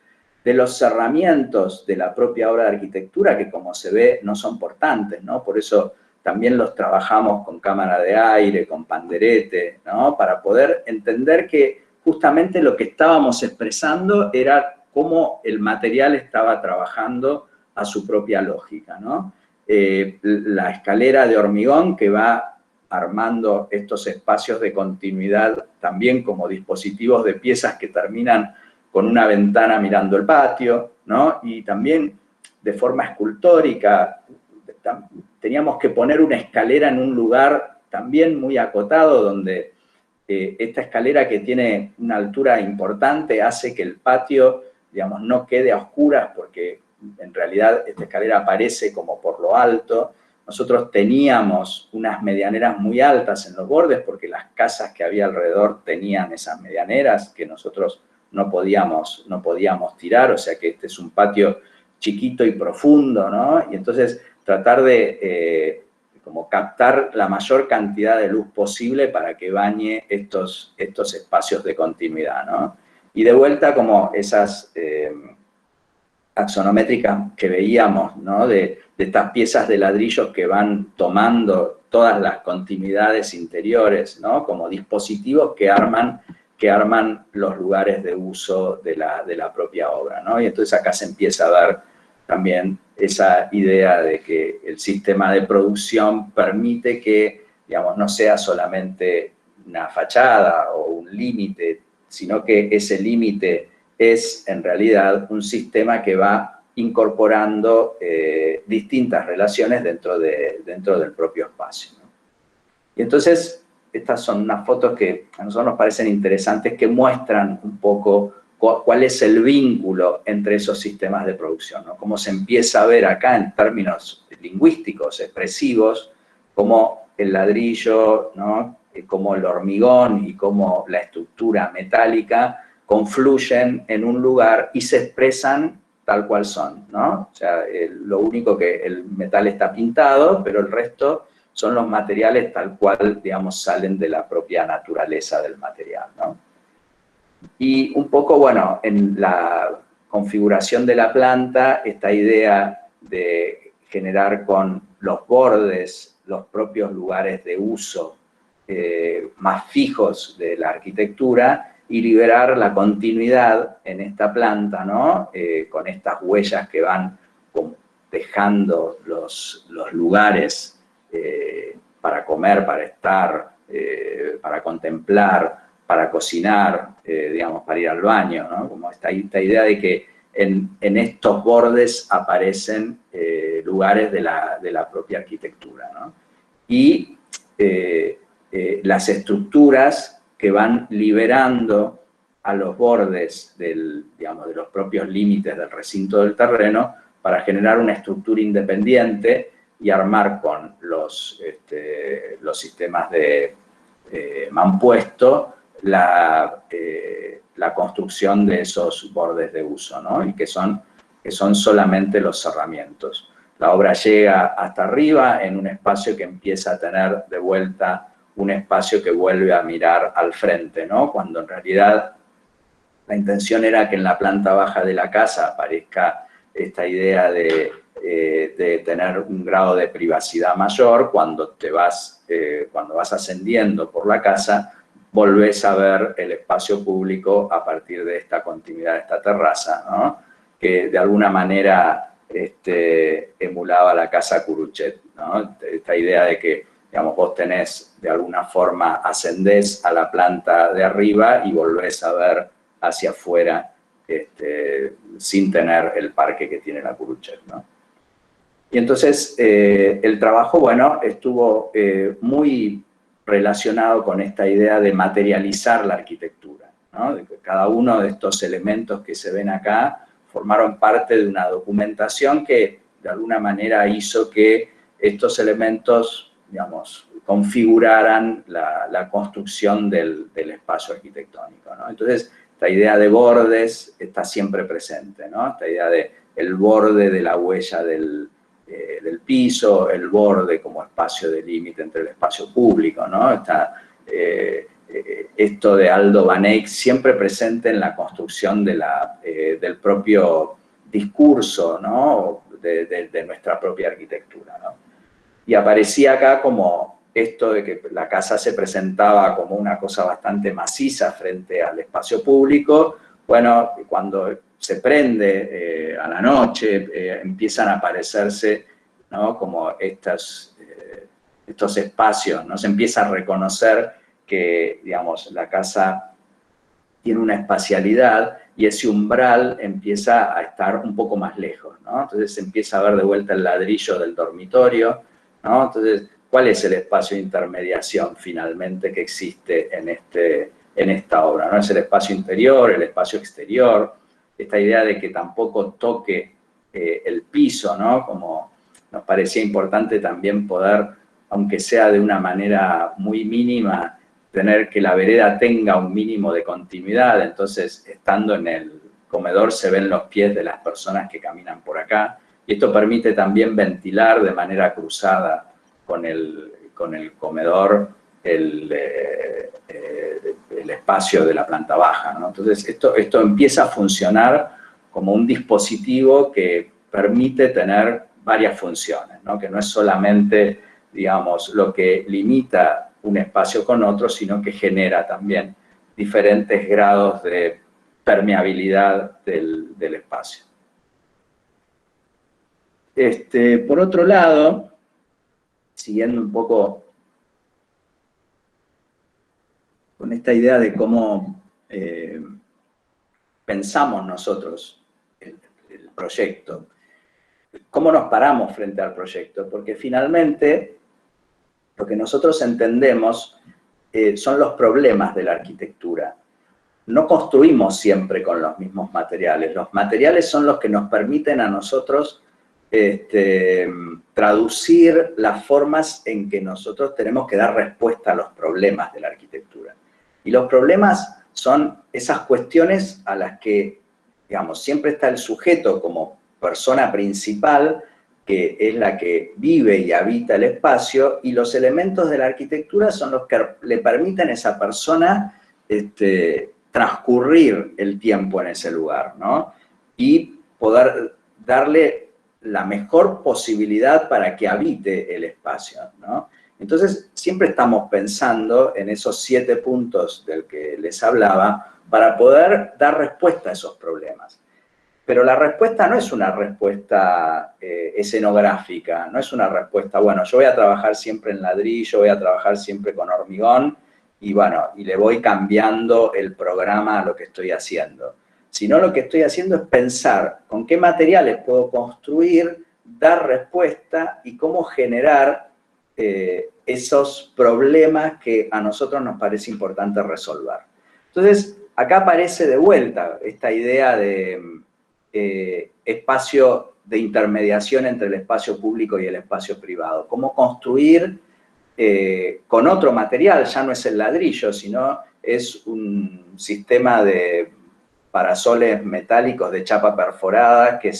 de los cerramientos de la propia obra de arquitectura, que como se ve no son portantes, ¿no? Por eso también los trabajamos con cámara de aire, con panderete, ¿no? Para poder entender que justamente lo que estábamos expresando era cómo el material estaba trabajando a su propia lógica, ¿no? La escalera de hormigón que va armando estos espacios de continuidad también como dispositivos de piezas que terminan con una ventana mirando el patio, ¿no? Y también de forma escultórica teníamos que poner una escalera en un lugar también muy acotado donde esta escalera que tiene una altura importante hace que el patio, digamos, no quede a oscuras porque en realidad esta escalera aparece como por lo alto. Nosotros teníamos unas medianeras muy altas en los bordes porque las casas que había alrededor tenían esas medianeras que nosotros no podíamos tirar, o sea que este es un patio chiquito y profundo, ¿no? Y entonces tratar de como captar la mayor cantidad de luz posible para que bañe estos espacios de continuidad, ¿no? Y de vuelta como esas axonométricas que veíamos, ¿no? De estas piezas de ladrillos que van tomando todas las continuidades interiores, ¿no? Como dispositivos que arman los lugares de uso de la propia obra, ¿no? Y entonces acá se empieza a ver también esa idea de que el sistema de producción permite que, digamos, no sea solamente una fachada o un límite, sino que ese límite es en realidad un sistema que va incorporando distintas relaciones dentro del propio espacio, ¿no? Y entonces, estas son unas fotos que a nosotros nos parecen interesantes, que muestran un poco cuál es el vínculo entre esos sistemas de producción, ¿no? Cómo se empieza a ver acá en términos lingüísticos, expresivos, cómo el ladrillo, ¿no? Cómo el hormigón y cómo la estructura metálica confluyen en un lugar y se expresan tal cual son, ¿no? O sea, lo único que el metal está pintado, pero el resto son los materiales tal cual, digamos, salen de la propia naturaleza del material, ¿no? Y un poco, bueno, en la configuración de la planta, esta idea de generar con los bordes los propios lugares de uso más fijos de la arquitectura y liberar la continuidad en esta planta, ¿no? Con estas huellas que van dejando los lugares para comer, para estar, para contemplar, para cocinar, digamos, para ir al baño, ¿no? Como esta idea de que en estos bordes aparecen lugares de la propia arquitectura, ¿no? Y las estructuras que van liberando a los bordes digamos, de los propios límites del recinto del terreno para generar una estructura independiente y armar con los sistemas de mampuesto la construcción de esos bordes de uso, ¿no? Y que son solamente los cerramientos. La obra llega hasta arriba en un espacio que empieza a tener de vuelta un espacio que vuelve a mirar al frente, ¿no? Cuando en realidad la intención era que en la planta baja de la casa aparezca esta idea de tener un grado de privacidad mayor. Cuando vas ascendiendo por la casa, volvés a ver el espacio público a partir de esta continuidad, de esta terraza, ¿no? Que de alguna manera emulaba la casa Curuchet, ¿no? Esta idea de que, digamos, vos tenés, de alguna forma, ascendés a la planta de arriba y volvés a ver hacia afuera, sin tener el parque que tiene la Curuchet, ¿no? Y entonces el trabajo, bueno, estuvo muy relacionado con esta idea de materializar la arquitectura, ¿no? De que cada uno de estos elementos que se ven acá formaron parte de una documentación que de alguna manera hizo que estos elementos, digamos, configuraran la construcción del espacio arquitectónico, ¿no? Entonces, esta idea de bordes está siempre presente, ¿no? Esta idea de el borde de la huella del piso, el borde como espacio de límite entre el espacio público, ¿no? Esto de Aldo Van Eyck siempre presente en la construcción del propio discurso, ¿no? De nuestra propia arquitectura, ¿no? Y aparecía acá como esto de que la casa se presentaba como una cosa bastante maciza frente al espacio público. Bueno, cuando se prende a la noche, empiezan a aparecerse, ¿no? Como estos espacios, ¿no? Se empieza a reconocer que, digamos, la casa tiene una espacialidad y ese umbral empieza a estar un poco más lejos, ¿no? Entonces se empieza a ver de vuelta el ladrillo del dormitorio, ¿no? Entonces, ¿cuál es el espacio de intermediación finalmente que existe en esta obra, ¿no? Es el espacio interior, el espacio exterior, esta idea de que tampoco toque el piso, ¿no? Como nos parecía importante también poder, aunque sea de una manera muy mínima, tener que la vereda tenga un mínimo de continuidad. Entonces, estando en el comedor se ven los pies de las personas que caminan por acá, y esto permite también ventilar de manera cruzada con el comedor el espacio de la planta baja, ¿no? Entonces, esto empieza a funcionar como un dispositivo que permite tener varias funciones, ¿no? Que no es solamente, digamos, lo que limita un espacio con otro, sino que genera también diferentes grados de permeabilidad del espacio. Por otro lado, siguiendo un poco con esta idea de cómo pensamos nosotros el proyecto, cómo nos paramos frente al proyecto, porque finalmente lo que nosotros entendemos son los problemas de la arquitectura. No construimos siempre con los mismos materiales. Los materiales son los que nos permiten a nosotros traducir las formas en que nosotros tenemos que dar respuesta a los problemas de la arquitectura. Y los problemas son esas cuestiones a las que, digamos, siempre está el sujeto como persona principal, que es la que vive y habita el espacio, y los elementos de la arquitectura son los que le permiten a esa persona transcurrir el tiempo en ese lugar, ¿no? Y poder darle la mejor posibilidad para que habite el espacio, ¿no? Entonces, siempre estamos pensando en esos 7 puntos del que les hablaba para poder dar respuesta a esos problemas. Pero la respuesta no es una respuesta escenográfica, no es una respuesta, bueno, yo voy a trabajar siempre en ladrillo, voy a trabajar siempre con hormigón, y bueno, y le voy cambiando el programa a lo que estoy haciendo. sino lo que estoy haciendo es pensar con qué materiales puedo construir, dar respuesta y cómo generar esos problemas que a nosotros nos parece importante resolver. Entonces, acá aparece de vuelta esta idea de espacio de intermediación entre el espacio público y el espacio privado. Cómo construir con otro material, ya no es el ladrillo, sino es un sistema de parasoles metálicos de chapa perforada que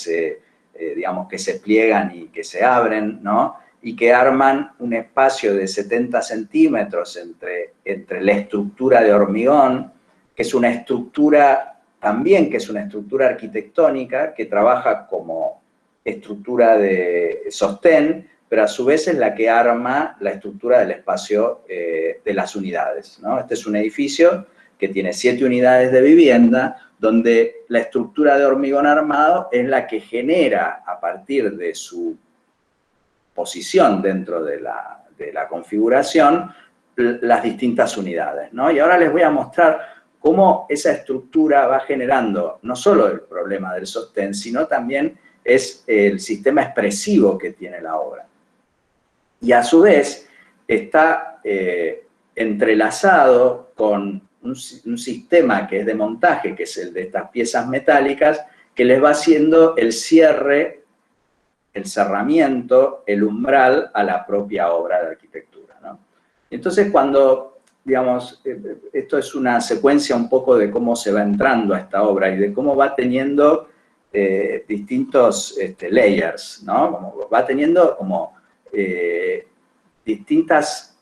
digamos, que se pliegan y que se abren, ¿no? Y que arman un espacio de 70 centímetros entre la estructura de hormigón, que es una estructura también, que es una estructura arquitectónica que trabaja como estructura de sostén, pero a su vez es la que arma la estructura del espacio de las unidades, ¿no? Este es un edificio que tiene 7 unidades de vivienda, donde la estructura de hormigón armado es la que genera, a partir de su posición dentro de la configuración, las distintas unidades, ¿no? Y ahora les voy a mostrar cómo esa estructura va generando no solo el problema del sostén, sino también es el sistema expresivo que tiene la obra. Y a su vez está entrelazado con un sistema que es de montaje, que es el de estas piezas metálicas, que les va haciendo el cierre, el cerramiento, el umbral a la propia obra de arquitectura, ¿no? Entonces, cuando, digamos, esto es una secuencia un poco de cómo se va entrando a esta obra y de cómo va teniendo distintos layers, ¿no? Como va teniendo como distintas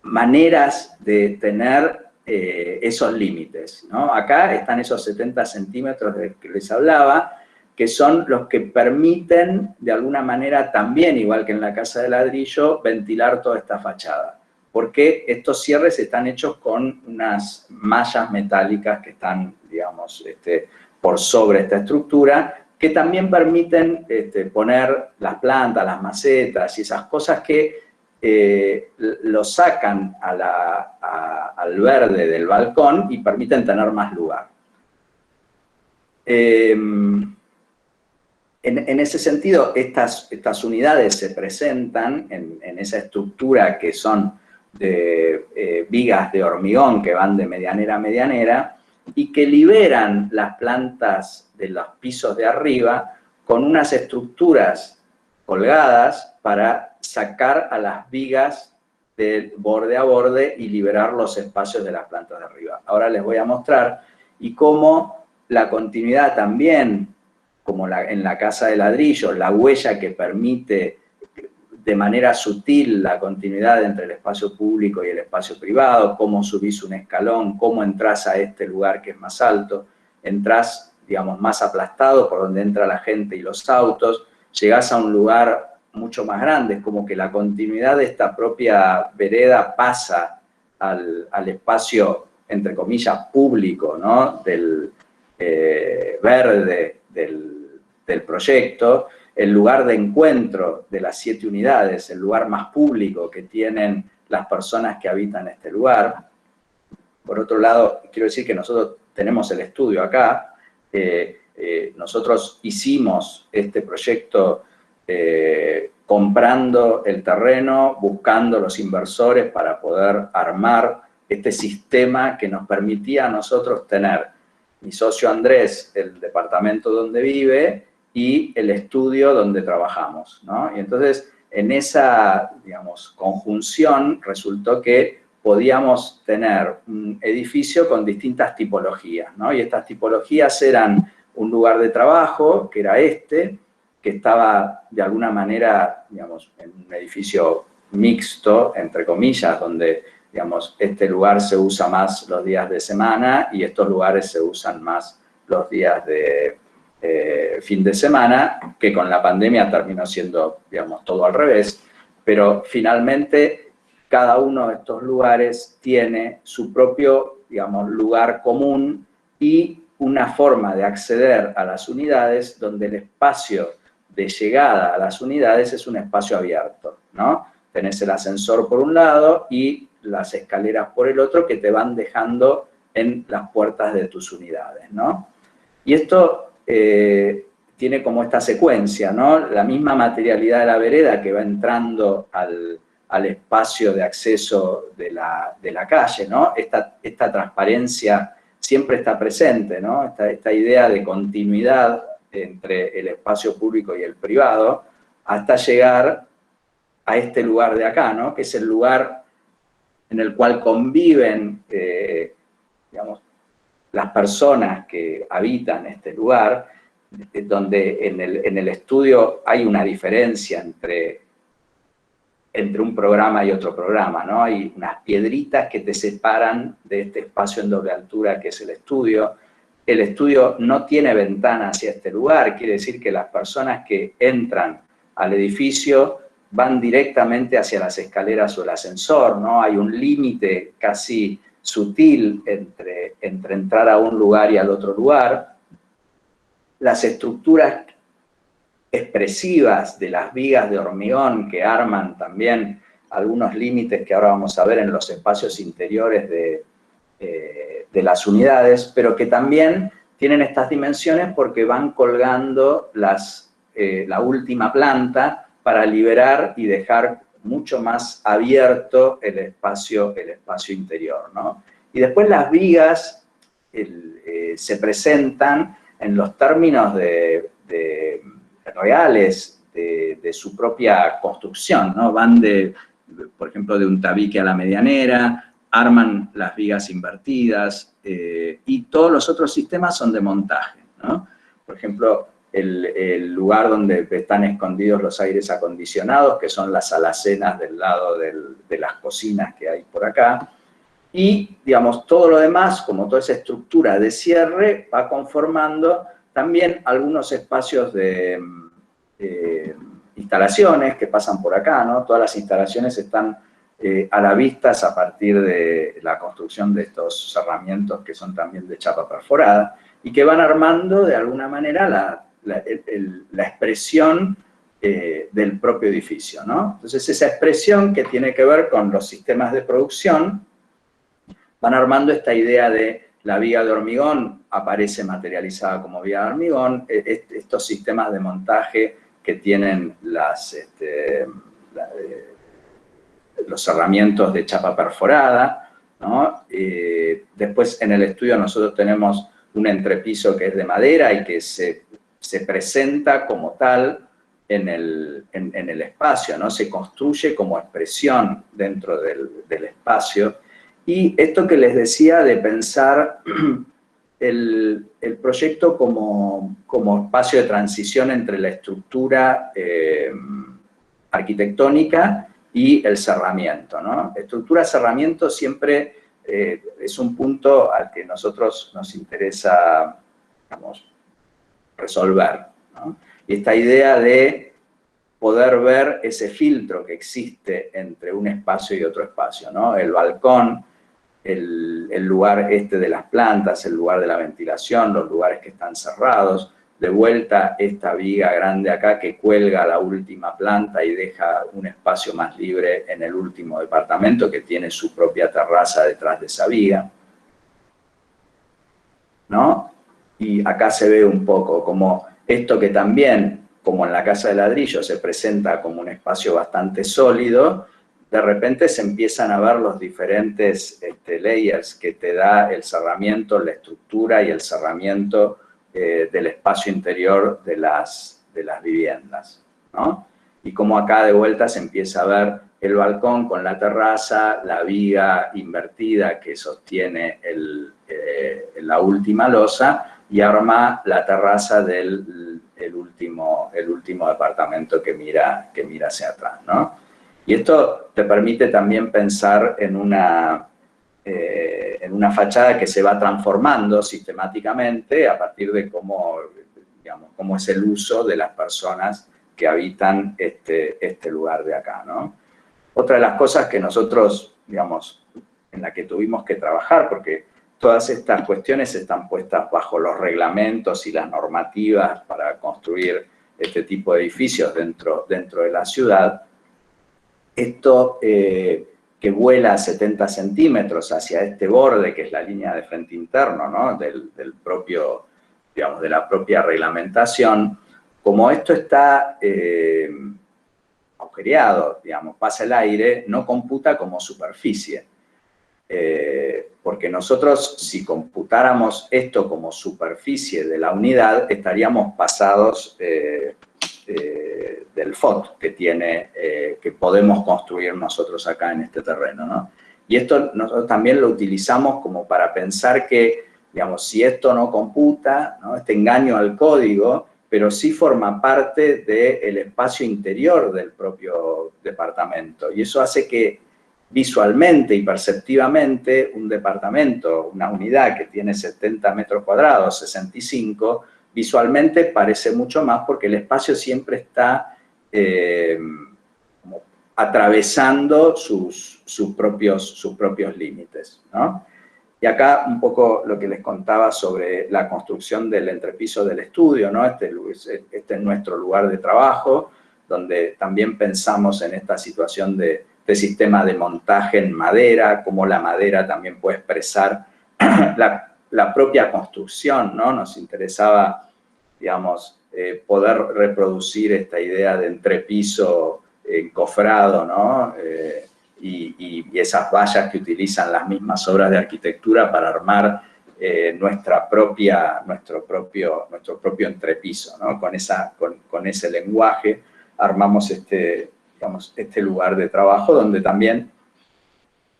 maneras de tener esos límites, ¿no? Acá están esos 70 centímetros de que les hablaba, que son los que permiten, de alguna manera, también, igual que en la casa de ladrillo, ventilar toda esta fachada. Porque estos cierres están hechos con unas mallas metálicas que están, digamos, por sobre esta estructura, que también permiten poner las plantas, las macetas y esas cosas que lo sacan al verde del balcón y permiten tener más lugar. En ese sentido, estas unidades se presentan en esa estructura que son de vigas de hormigón que van de medianera a medianera y que liberan las plantas de los pisos de arriba con unas estructuras colgadas para sacar a las vigas de borde a borde y liberar los espacios de las plantas de arriba. Ahora les voy a mostrar y cómo la continuidad también, como en la casa de ladrillo, la huella que permite de manera sutil la continuidad entre el espacio público y el espacio privado, cómo subís un escalón, cómo entras a este lugar que es más alto, entras, digamos, más aplastado por donde entra la gente y los autos, llegás a un lugar mucho más grande, es como que la continuidad de esta propia vereda pasa al espacio, entre comillas, público, ¿no? Del verde del proyecto, el lugar de encuentro de las 7 unidades, el lugar más público que tienen las personas que habitan este lugar. Por otro lado, quiero decir que nosotros tenemos el estudio acá, nosotros hicimos este proyecto comprando el terreno, buscando los inversores para poder armar este sistema que nos permitía a nosotros tener mi socio Andrés, el departamento donde vive, y el estudio donde trabajamos, ¿no? Y entonces, en esa, digamos, conjunción, resultó que podíamos tener un edificio con distintas tipologías, ¿no? Y estas tipologías eran un lugar de trabajo, que era que estaba, de alguna manera, digamos, en un edificio mixto, entre comillas, donde, digamos, este lugar se usa más los días de semana y estos lugares se usan más los días de fin de semana, que con la pandemia terminó siendo, digamos, todo al revés, pero finalmente cada uno de estos lugares tiene su propio, digamos, lugar común y una forma de acceder a las unidades donde el espacio de llegada a las unidades es un espacio abierto, ¿no? Tenés el ascensor por un lado y las escaleras por el otro que te van dejando en las puertas de tus unidades, ¿no? Y esto tiene como esta secuencia, ¿no? La misma materialidad de la vereda que va entrando al espacio de acceso de la calle, ¿no? Esta transparencia siempre está presente, ¿no? Esta idea de continuidad entre el espacio público y el privado, hasta llegar a este lugar de acá, ¿no? Que es el lugar en el cual conviven, digamos, las personas que habitan este lugar, donde en el estudio hay una diferencia entre un programa y otro programa, ¿no? Hay unas piedritas que te separan de este espacio en doble altura que es el estudio. El estudio no tiene ventana hacia este lugar, quiere decir que las personas que entran al edificio van directamente hacia las escaleras o el ascensor, ¿no? Hay un límite casi sutil entre entrar a un lugar y al otro lugar. Las estructuras expresivas de las vigas de hormigón que arman también algunos límites que ahora vamos a ver en los espacios interiores de las unidades, pero que también tienen estas dimensiones porque van colgando la última planta para liberar y dejar mucho más abierto el espacio interior, ¿no? Y después las vigas se presentan en los términos reales de su propia construcción, ¿no? Van por ejemplo, de un tabique a la medianera, arman las vigas invertidas, y todos los otros sistemas son de montaje, ¿no? Por ejemplo, el lugar donde están escondidos los aires acondicionados, que son las alacenas del lado de las cocinas que hay por acá, y, digamos, todo lo demás, como toda esa estructura de cierre, va conformando también algunos espacios de instalaciones que pasan por acá, ¿no? Todas las instalaciones están a la vista a partir de la construcción de estos cerramientos que son también de chapa perforada y que van armando de alguna manera la expresión del propio edificio, ¿no? Entonces esa expresión que tiene que ver con los sistemas de producción van armando esta idea de la viga de hormigón aparece materializada como viga de hormigón, estos sistemas de montaje que tienen los cerramientos de chapa perforada, ¿no? Después en el estudio nosotros tenemos un entrepiso que es de madera y que se presenta como tal en el espacio, ¿no? Se construye como expresión dentro del espacio. Y esto que les decía de pensar el proyecto como espacio de transición entre la estructura arquitectónica y el cerramiento, ¿no? Estructura-cerramiento siempre es un punto al que nosotros nos interesa, digamos, resolver, ¿no? Y esta idea de poder ver ese filtro que existe entre un espacio y otro espacio, ¿no? El balcón, el lugar de las plantas, el lugar de la ventilación, los lugares que están cerrados, de vuelta esta viga grande acá que cuelga la última planta y deja un espacio más libre en el último departamento que tiene su propia terraza detrás de esa viga, ¿no? Y acá se ve un poco como esto que también, como en la casa de ladrillo, se presenta como un espacio bastante sólido, de repente se empiezan a ver los diferentes layers que te da el cerramiento, la estructura y el cerramiento del espacio interior de las viviendas, ¿no? Y como acá de vuelta se empieza a ver el balcón con la terraza, la viga invertida que sostiene la última losa y arma la terraza del último departamento que mira hacia atrás, ¿no? Y esto te permite también pensar en una fachada que se va transformando sistemáticamente a partir de cómo es el uso de las personas que habitan este lugar de acá, ¿no? Otra de las cosas que nosotros, digamos, en la que tuvimos que trabajar, porque todas estas cuestiones están puestas bajo los reglamentos y las normativas para construir este tipo de edificios dentro de la ciudad. Esto que vuela a 70 centímetros hacia este borde, que es la línea de frente interno, ¿no? del propio, digamos, de la propia reglamentación. Como esto está agujereado, digamos, pasa el aire, no computa como superficie. Porque nosotros, si computáramos esto como superficie de la unidad, estaríamos pasados del FOT que tiene, que podemos construir nosotros acá en este terreno, ¿no? Y esto nosotros también lo utilizamos como para pensar que, digamos, si esto no computa, ¿no? Este engaño al código, pero sí forma parte del espacio interior del propio departamento. Y eso hace que visualmente y perceptivamente un departamento, una unidad que tiene 70 metros cuadrados, 65, visualmente parece mucho más porque el espacio siempre está como atravesando sus propios límites, ¿no? Y acá un poco lo que les contaba sobre la construcción del entrepiso del estudio, ¿no? Este es nuestro lugar de trabajo, donde también pensamos en esta situación de sistema de montaje en madera, cómo la madera también puede expresar la propia construcción, ¿no? Nos interesaba, digamos, poder reproducir esta idea de entrepiso encofrado, ¿no? Y esas vallas que utilizan las mismas obras de arquitectura para armar nuestro propio entrepiso, ¿no? Con ese lenguaje armamos digamos, este lugar de trabajo donde también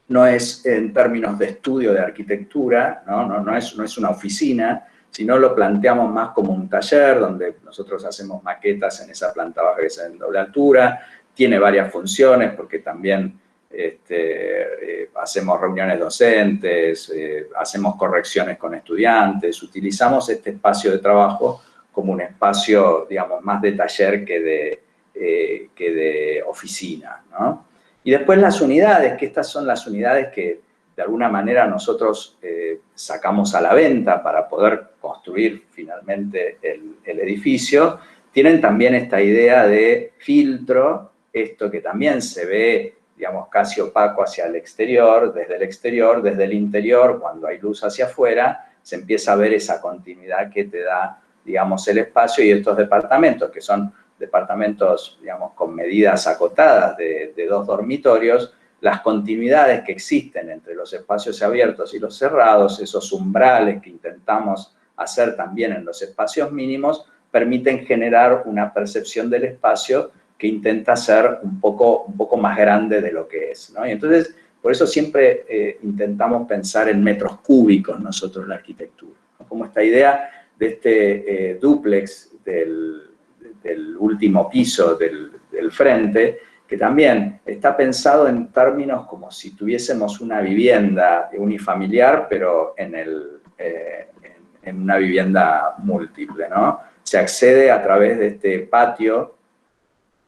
no es en términos de estudio de arquitectura, no es una oficina, sino lo planteamos más como un taller donde nosotros hacemos maquetas en esa planta baja que es en doble altura, tiene varias funciones porque también hacemos reuniones docentes, hacemos correcciones con estudiantes, utilizamos este espacio de trabajo como un espacio, digamos, más de taller que de oficina, ¿no? Y después las unidades, que estas son las unidades que de alguna manera nosotros sacamos a la venta para poder construir finalmente el edificio, tienen también esta idea de filtro, esto que también se ve, digamos, casi opaco hacia el exterior, desde el interior, cuando hay luz hacia afuera, se empieza a ver esa continuidad que te da, digamos, el espacio y estos departamentos, que son departamentos, digamos, con medidas acotadas de 2 dormitorios, las continuidades que existen entre los espacios abiertos y los cerrados, esos umbrales que intentamos hacer también en los espacios mínimos, permiten generar una percepción del espacio que intenta ser un poco más grande de lo que es, ¿no? Y entonces, por eso siempre intentamos pensar en metros cúbicos nosotros la arquitectura, ¿no? Como esta idea de este dúplex del último piso del frente, que también está pensado en términos como si tuviésemos una vivienda unifamiliar, pero en una vivienda múltiple, ¿no? Se accede a través de este patio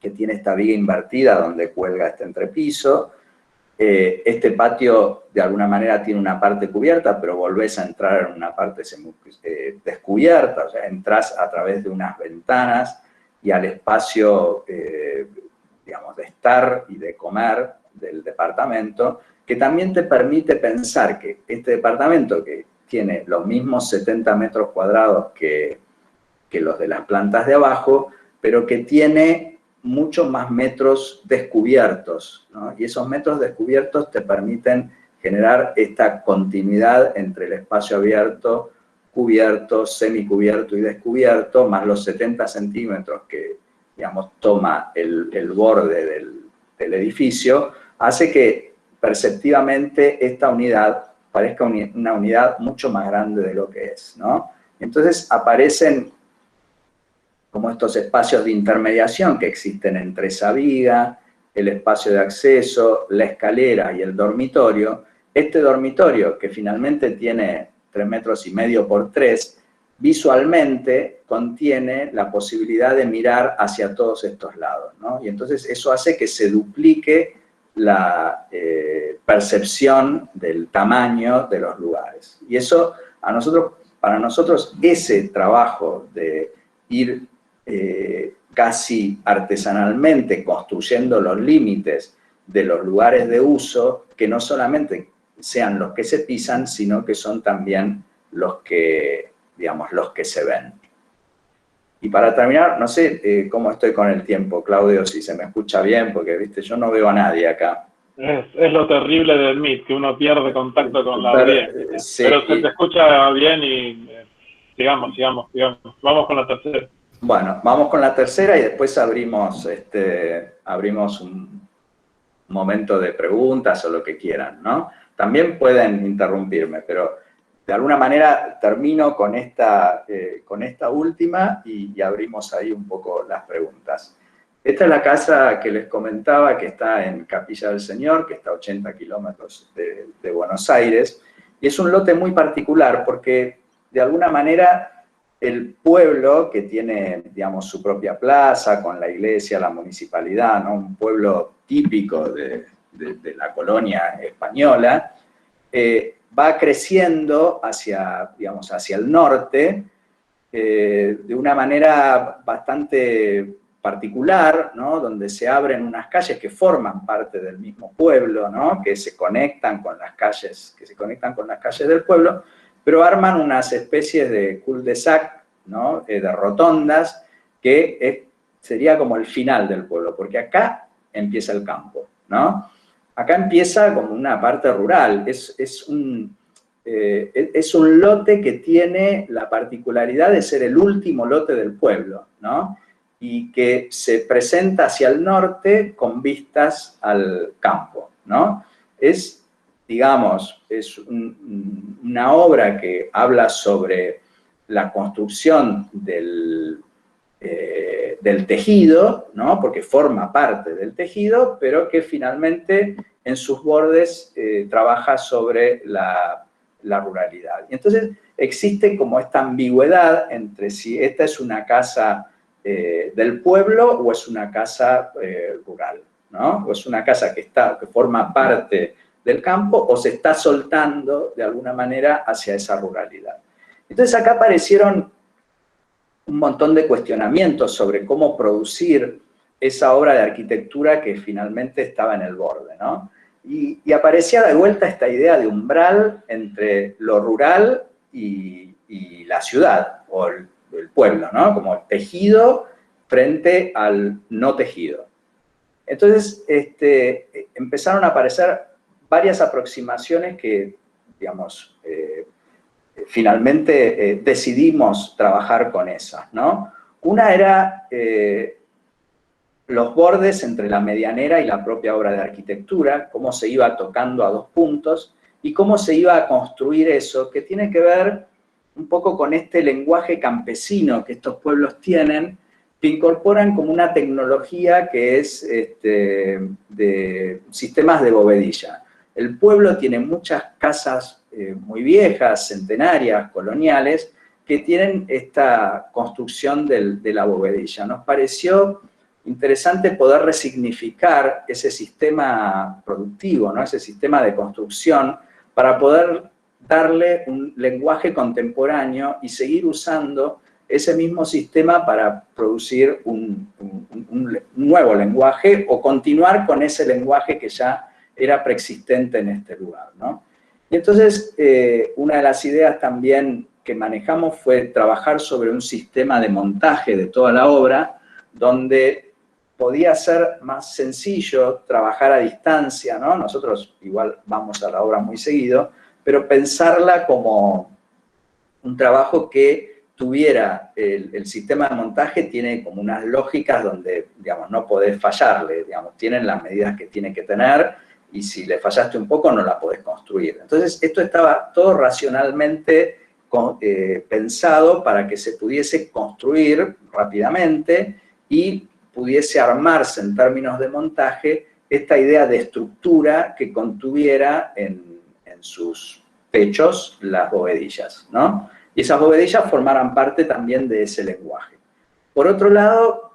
que tiene esta viga invertida donde cuelga este entrepiso. Este patio, de alguna manera, tiene una parte cubierta, pero volvés a entrar en una parte descubierta, o sea, entras a través de unas ventanas y al espacio, digamos, de estar y de comer del departamento, que también te permite pensar que este departamento, que tiene los mismos 70 metros cuadrados que los de las plantas de abajo, pero que tiene muchos más metros descubiertos, ¿no? Y esos metros descubiertos te permiten generar esta continuidad entre el espacio abierto, cubierto, semicubierto y descubierto, más los 70 centímetros que, digamos, toma el borde del edificio, hace que perceptivamente esta unidad parezca una unidad mucho más grande de lo que es, ¿no? Entonces aparecen como estos espacios de intermediación que existen entre esa viga, el espacio de acceso, la escalera y el dormitorio. Este dormitorio, que finalmente tiene 3,5 metros por 3, visualmente contiene la posibilidad de mirar hacia todos estos lados, ¿no? Y entonces eso hace que se duplique la percepción del tamaño de los lugares. Y eso, para nosotros, ese trabajo de ir casi artesanalmente construyendo los límites de los lugares de uso que no solamente sean los que se pisan, sino que son también los que, digamos, los que se ven. Y para terminar, no sé cómo estoy con el tiempo, Claudio, si se me escucha bien, porque, viste, yo no veo a nadie acá. Es lo terrible del Meet, que uno pierde contacto con la audiencia. Sí, pero se te escucha bien y sigamos. Vamos con la tercera. Bueno, vamos con la tercera y después abrimos un momento de preguntas o lo que quieran, ¿no? También pueden interrumpirme, pero de alguna manera termino con esta última y abrimos ahí un poco las preguntas. Esta es la casa que les comentaba, que está en Capilla del Señor, que está a 80 kilómetros de Buenos Aires, y es un lote muy particular porque, de alguna manera, el pueblo, que tiene, digamos, su propia plaza, con la iglesia, la municipalidad, ¿no? Un pueblo típico de la colonia española, va creciendo hacia, digamos, hacia el norte, de una manera bastante particular, ¿no? Donde se abren unas calles que forman parte del mismo pueblo, ¿no? Que se conectan con las calles del pueblo, pero arman unas especies de cul-de-sac, ¿no? De rotondas, que sería como el final del pueblo, porque acá empieza el campo, ¿no? Acá empieza como una parte rural, es un lote que tiene la particularidad de ser el último lote del pueblo, ¿no? Y que se presenta hacia el norte con vistas al campo, ¿no? Es, digamos, una obra que habla sobre la construcción del tejido, ¿no? Porque forma parte del tejido, pero que finalmente en sus bordes trabaja sobre la ruralidad. Y entonces existe como esta ambigüedad entre si esta es una casa del pueblo o es una casa rural, ¿no? O es una casa que forma parte del campo o se está soltando de alguna manera hacia esa ruralidad. Entonces acá aparecieron un montón de cuestionamientos sobre cómo producir esa obra de arquitectura que finalmente estaba en el borde, ¿no? Y aparecía de vuelta esta idea de umbral entre lo rural y la ciudad, o el pueblo, ¿no? Como el tejido frente al no tejido. Entonces, empezaron a aparecer varias aproximaciones que, digamos, finalmente decidimos trabajar con esas, ¿no? Una era los bordes entre la medianera y la propia obra de arquitectura, cómo se iba tocando a dos puntos y cómo se iba a construir eso, que tiene que ver un poco con este lenguaje campesino que estos pueblos tienen, que incorporan como una tecnología que es de sistemas de bovedilla. El pueblo tiene muchas casas muy viejas, centenarias, coloniales, que tienen esta construcción de la bovedilla. Nos pareció interesante poder resignificar ese sistema productivo, ¿no? Ese sistema de construcción, para poder darle un lenguaje contemporáneo y seguir usando ese mismo sistema para producir un nuevo lenguaje o continuar con ese lenguaje que ya era preexistente en este lugar, ¿no? Y entonces, una de las ideas también que manejamos fue trabajar sobre un sistema de montaje de toda la obra, donde podía ser más sencillo trabajar a distancia, ¿no? Nosotros igual vamos a la obra muy seguido, pero pensarla como un trabajo que tuviera el sistema de montaje, tiene como unas lógicas donde, digamos, no podés fallarle, digamos, tienen las medidas que tiene que tener, y si le fallaste un poco no la podés construir. Entonces, esto estaba todo racionalmente pensado para que se pudiese construir rápidamente y pudiese armarse en términos de montaje esta idea de estructura que contuviera en sus techos las bovedillas, ¿no? Y esas bovedillas formaran parte también de ese lenguaje. Por otro lado,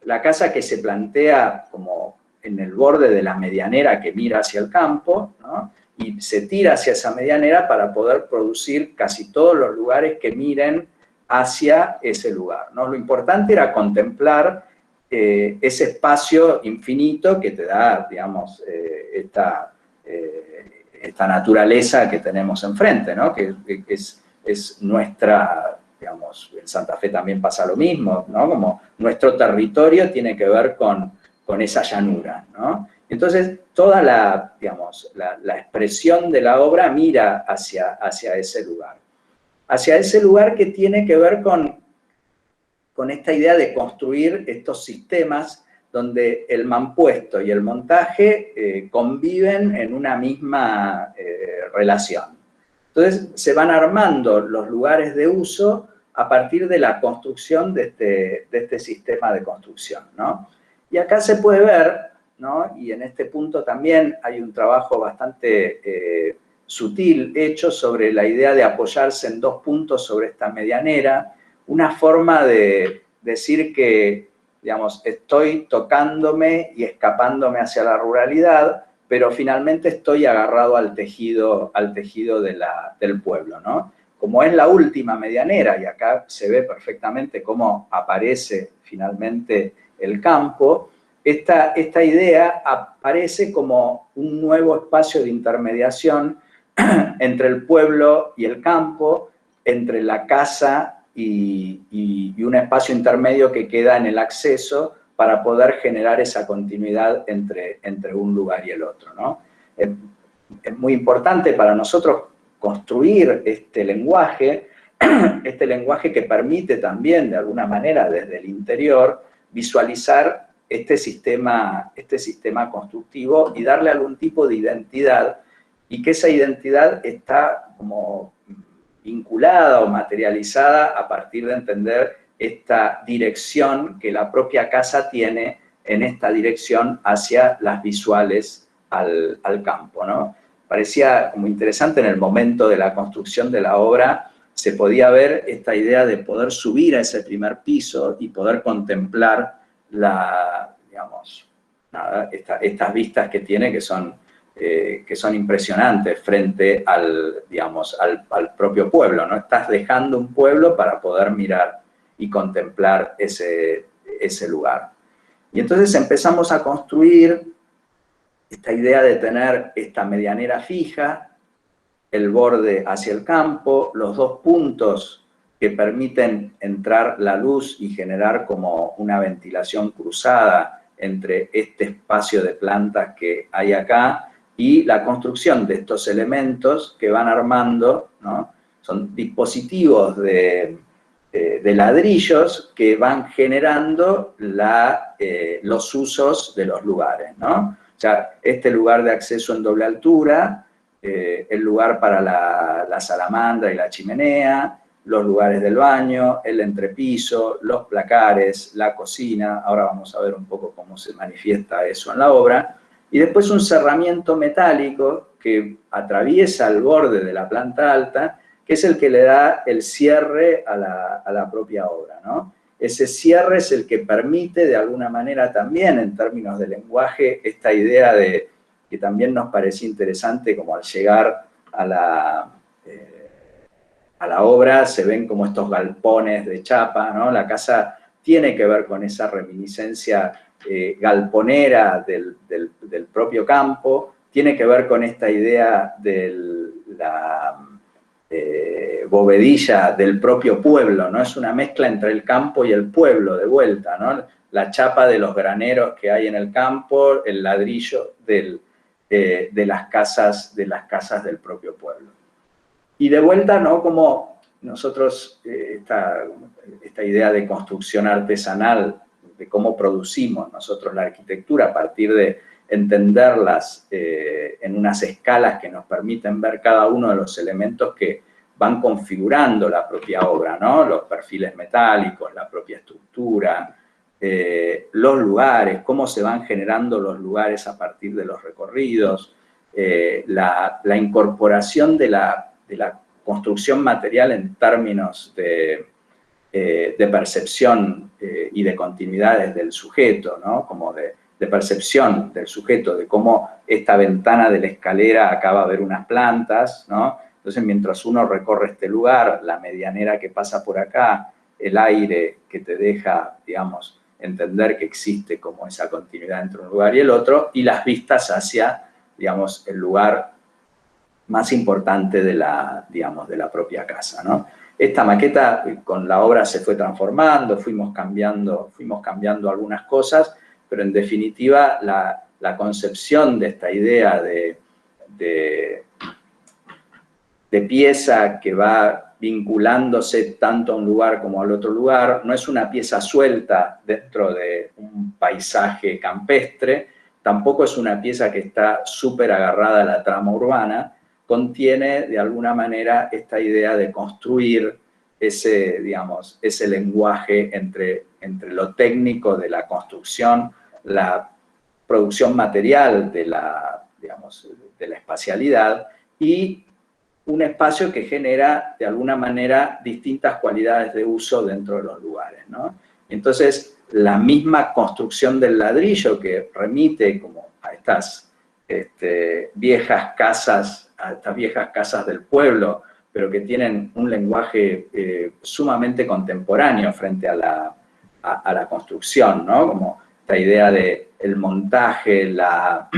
la casa que se plantea como en el borde de la medianera que mira hacia el campo, ¿no? Y se tira hacia esa medianera para poder producir casi todos los lugares que miren hacia ese lugar, ¿no? Lo importante era contemplar ese espacio infinito que te da, digamos, esta naturaleza que tenemos enfrente, ¿no? Que es nuestra, digamos, en Santa Fe también pasa lo mismo, ¿no? Como nuestro territorio tiene que ver con esa llanura, ¿no? Entonces, toda la, digamos, la expresión de la obra mira hacia ese lugar. Hacia ese lugar que tiene que ver con esta idea de construir estos sistemas donde el mampuesto y el montaje conviven en una misma relación. Entonces, se van armando los lugares de uso a partir de la construcción de este sistema de construcción, ¿no? Y acá se puede ver, ¿no? Y en este punto también hay un trabajo bastante sutil hecho sobre la idea de apoyarse en dos puntos sobre esta medianera, una forma de decir que, digamos, estoy tocándome y escapándome hacia la ruralidad, pero finalmente estoy agarrado al tejido del pueblo, ¿no? Como es la última medianera, y acá se ve perfectamente cómo aparece finalmente el campo, esta idea aparece como un nuevo espacio de intermediación entre el pueblo y el campo, entre la casa y un espacio intermedio que queda en el acceso para poder generar esa continuidad entre un lugar y el otro, ¿no? Es muy importante para nosotros construir este lenguaje que permite también, de alguna manera, desde el interior, visualizar este sistema constructivo y darle algún tipo de identidad, y que esa identidad está como vinculada o materializada a partir de entender esta dirección que la propia casa tiene en esta dirección hacia las visuales al campo, ¿no? Parecía como interesante en el momento de la construcción de la obra, se podía ver esta idea de poder subir a ese primer piso y poder contemplar digamos, estas vistas que tiene que son impresionantes frente digamos, al propio pueblo, ¿no? Estás dejando un pueblo para poder mirar y contemplar ese lugar. Y entonces empezamos a construir esta idea de tener esta medianera fija, el borde hacia el campo, los dos puntos que permiten entrar la luz y generar como una ventilación cruzada entre este espacio de plantas que hay acá y la construcción de estos elementos que van armando, ¿no? Son dispositivos de ladrillos que van generando los usos de los lugares, ¿no? O sea, este lugar de acceso en doble altura, el lugar para la salamandra y la chimenea, los lugares del baño, el entrepiso, los placares, la cocina. Ahora vamos a ver un poco cómo se manifiesta eso en la obra. Y después un cerramiento metálico que atraviesa el borde de la planta alta, que es el que le da el cierre a la propia obra, ¿no? Ese cierre es el que permite, de alguna manera también, en términos de lenguaje, esta idea de que también nos parecía interesante, como al llegar a la obra se ven como estos galpones de chapa, ¿no? La casa tiene que ver con esa reminiscencia galponera del propio campo, tiene que ver con esta idea de la bovedilla del propio pueblo, ¿no? Es una mezcla entre el campo y el pueblo, de vuelta, ¿no? La chapa de los graneros que hay en el campo, el ladrillo de las casas del propio pueblo. Y de vuelta, ¿no? Como nosotros, esta idea de construcción artesanal, de cómo producimos nosotros la arquitectura a partir de entenderlas en unas escalas que nos permiten ver cada uno de los elementos que van configurando la propia obra, ¿no? Los perfiles metálicos, la propia estructura, los lugares, cómo se van generando los lugares a partir de los recorridos, la incorporación de la construcción material en términos de percepción y de continuidades del sujeto, ¿no? Como de percepción del sujeto, de cómo esta ventana de la escalera acaba de ver unas plantas, ¿no? Entonces, mientras uno recorre este lugar, la medianera que pasa por acá, el aire que te deja, digamos, entender que existe como esa continuidad entre un lugar y el otro, y las vistas hacia, digamos, el lugar más importante de la, digamos, de la propia casa, ¿no? Esta maqueta con la obra se fue transformando, fuimos cambiando algunas cosas, pero en definitiva la concepción de esta idea de pieza que va vinculándose tanto a un lugar como al otro lugar, no es una pieza suelta dentro de un paisaje campestre, tampoco es una pieza que está súper agarrada a la trama urbana, contiene de alguna manera esta idea de construir ese, digamos, ese lenguaje entre lo técnico de la construcción, la producción material de la, digamos, de la espacialidad y un espacio que genera de alguna manera distintas cualidades de uso dentro de los lugares, ¿no? Entonces, la misma construcción del ladrillo que remite como a estas viejas casas del pueblo, pero que tienen un lenguaje sumamente contemporáneo frente a la construcción, ¿no? Como esta idea de el montaje, la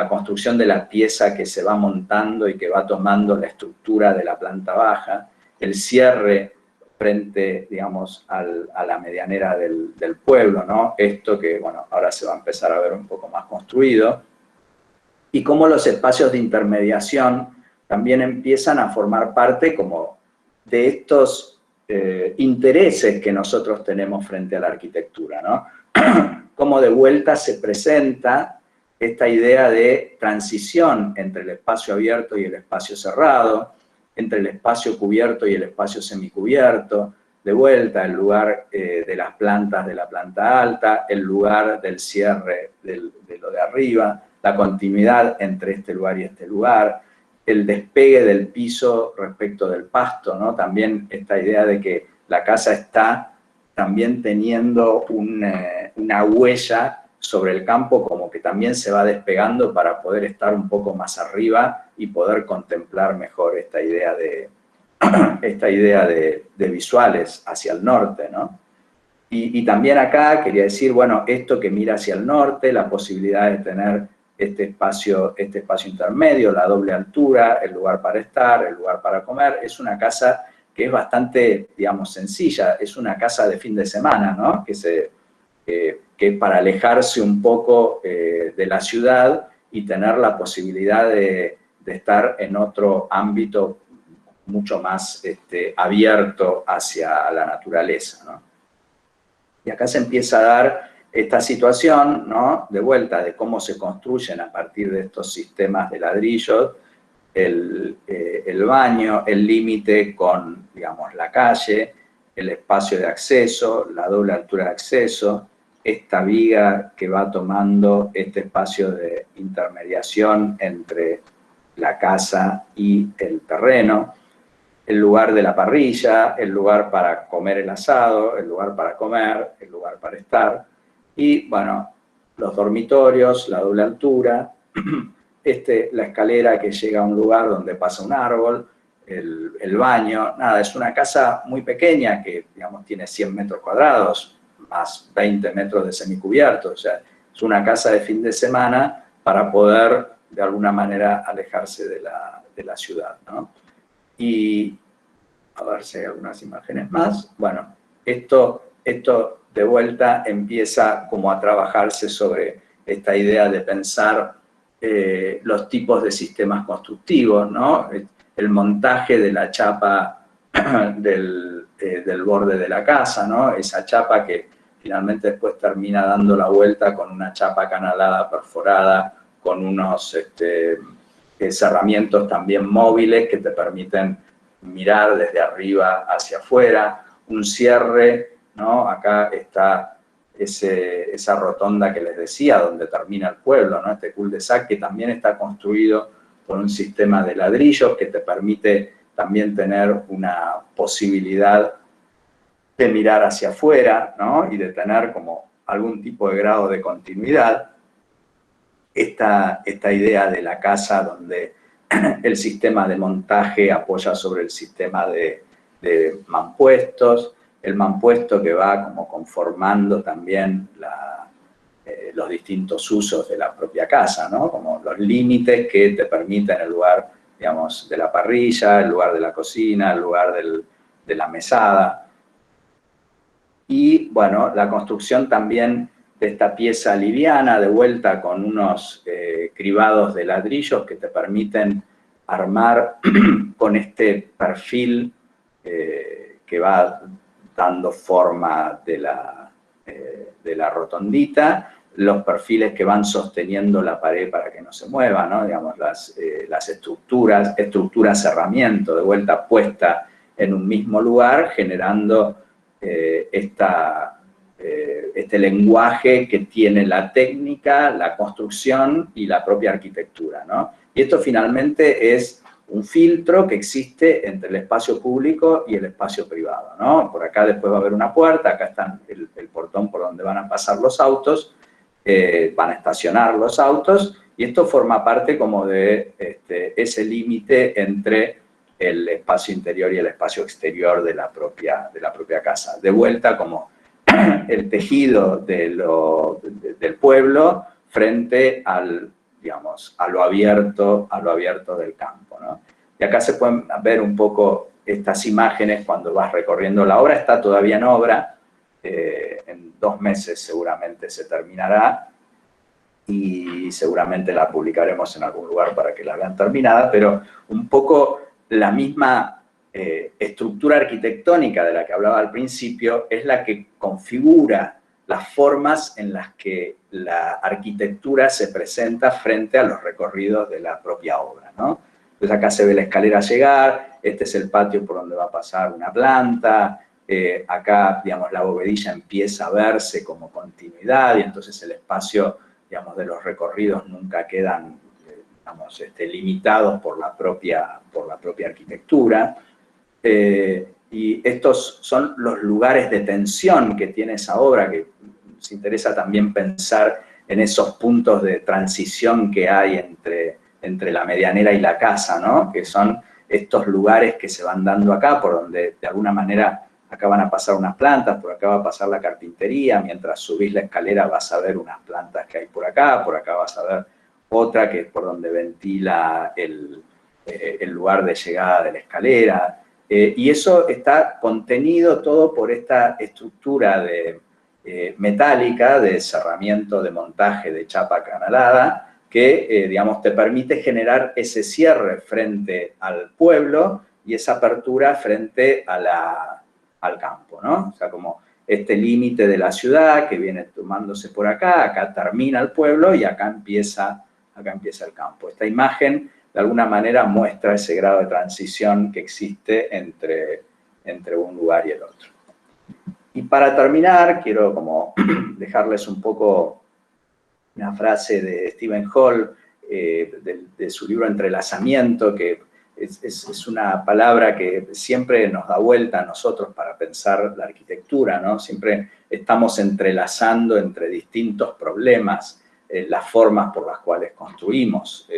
construcción de la pieza que se va montando y que va tomando la estructura de la planta baja, el cierre frente, digamos, a la medianera del pueblo, ¿no? Esto que, bueno, ahora se va a empezar a ver un poco más construido, y cómo los espacios de intermediación también empiezan a formar parte como de estos intereses que nosotros tenemos frente a la arquitectura, ¿no? Cómo de vuelta se presenta esta idea de transición entre el espacio abierto y el espacio cerrado, entre el espacio cubierto y el espacio semicubierto, de vuelta el lugar de las plantas de la planta alta, el lugar del cierre de lo de arriba, la continuidad entre este lugar y este lugar, el despegue del piso respecto del pasto, ¿no? También esta idea de que la casa está también teniendo una huella sobre el campo, como que también se va despegando para poder estar un poco más arriba y poder contemplar mejor esta idea de visuales hacia el norte, ¿no? Y también acá quería decir, bueno, esto que mira hacia el norte, la posibilidad de tener este espacio intermedio, la doble altura, el lugar para estar, el lugar para comer, es una casa que es bastante, digamos, sencilla, es una casa de fin de semana, ¿no? Que para alejarse un poco de la ciudad y tener la posibilidad de estar en otro ámbito mucho más abierto hacia la naturaleza, ¿no? Y acá se empieza a dar esta situación, ¿no? De vuelta, de cómo se construyen a partir de estos sistemas de ladrillos, el baño, el límite con, digamos, la calle, el espacio de acceso, la doble altura de acceso, esta viga que va tomando este espacio de intermediación entre la casa y el terreno, el lugar de la parrilla, el lugar para comer el asado, el lugar para comer, el lugar para estar, y, bueno, los dormitorios, la doble altura, la escalera que llega a un lugar donde pasa un árbol, el baño, nada, es una casa muy pequeña que, digamos, tiene 100 metros cuadrados, más 20 metros de semicubierto, o sea, es una casa de fin de semana para poder, de alguna manera, alejarse de la ciudad, ¿no? Y, a ver si hay algunas imágenes más, bueno, esto de vuelta empieza como a trabajarse sobre esta idea de pensar los tipos de sistemas constructivos, ¿no? El montaje de la chapa del borde de la casa, ¿no? Esa chapa que finalmente después termina dando la vuelta con una chapa canalada perforada, con unos cerramientos también móviles que te permiten mirar desde arriba hacia afuera, un cierre, ¿no? Acá está esa rotonda que les decía, donde termina el pueblo, ¿no? Este cul-de-sac que también está construido por un sistema de ladrillos que te permite también tener una posibilidad de mirar hacia afuera, ¿no? Y de tener como algún tipo de grado de continuidad. Esta idea de la casa donde el sistema de montaje apoya sobre el sistema de mampuestos, el mampuesto que va como conformando también los distintos usos de la propia casa, ¿no? Como los límites que te permiten el lugar, digamos, de la parrilla, el lugar de la cocina, el lugar de la mesada. Y, bueno, la construcción también de esta pieza liviana, de vuelta con unos cribados de ladrillos que te permiten armar con este perfil que va dando forma de la rotondita, los perfiles que van sosteniendo la pared para que no se mueva, ¿no? Digamos, las estructuras cerramiento, de vuelta puesta en un mismo lugar, generando este lenguaje que tiene la técnica, la construcción y la propia arquitectura, ¿no? Y esto finalmente es un filtro que existe entre el espacio público y el espacio privado, ¿no? Por acá después va a haber una puerta, acá está el portón por donde van a pasar los autos, van a estacionar los autos, y esto forma parte como de ese límite entre el espacio interior y el espacio exterior de la propia casa. De vuelta como el tejido del pueblo frente digamos, a lo abierto del campo, ¿no? Y acá se pueden ver un poco estas imágenes cuando vas recorriendo la obra. Está todavía en obra, en 2 meses seguramente se terminará, y seguramente la publicaremos en algún lugar para que la vean terminada, pero un poco la misma estructura arquitectónica de la que hablaba al principio es la que configura las formas en las que la arquitectura se presenta frente a los recorridos de la propia obra, ¿no? Entonces acá se ve la escalera llegar, este es el patio por donde va a pasar una planta, acá, digamos, la bovedilla empieza a verse como continuidad, y entonces el espacio, digamos, de los recorridos nunca quedan, digamos, limitados por la propia arquitectura. Y estos son los lugares de tensión que tiene esa obra, que nos interesa también pensar en esos puntos de transición que hay entre la medianera y la casa, ¿no? Que son estos lugares que se van dando acá, por donde de alguna manera acá van a pasar unas plantas, por acá va a pasar la carpintería, mientras subís la escalera vas a ver unas plantas que hay por acá vas a ver otra que es por donde ventila el lugar de llegada de la escalera. Y eso está contenido todo por esta estructura metálica de cerramiento, de montaje de chapa acanalada, que, digamos, te permite generar ese cierre frente al pueblo y esa apertura frente al campo, ¿no? O sea, como este límite de la ciudad que viene tomándose por acá termina el pueblo y acá empieza el campo. Esta imagen, de alguna manera, muestra ese grado de transición que existe entre un lugar y el otro. Y para terminar, quiero como dejarles un poco una frase de Stephen Hall, de su libro Entrelazamiento, que es una palabra que siempre nos da vuelta a nosotros para pensar la arquitectura, ¿no? Siempre estamos entrelazando entre distintos problemas las formas por las cuales construimos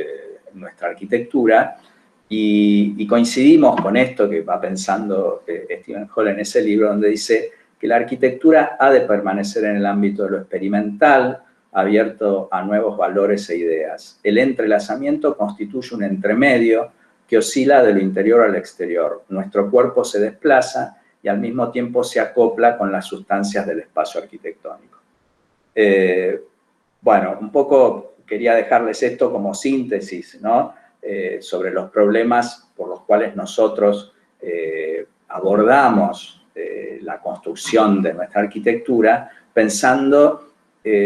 nuestra arquitectura, y coincidimos con esto que va pensando Stephen Hall en ese libro, donde dice que la arquitectura ha de permanecer en el ámbito de lo experimental, abierto a nuevos valores e ideas. El entrelazamiento constituye un entremedio que oscila de lo interior al exterior. Nuestro cuerpo se desplaza y al mismo tiempo se acopla con las sustancias del espacio arquitectónico. Bueno, un poco quería dejarles esto como síntesis, ¿no? Sobre los problemas por los cuales nosotros abordamos la construcción de nuestra arquitectura, pensando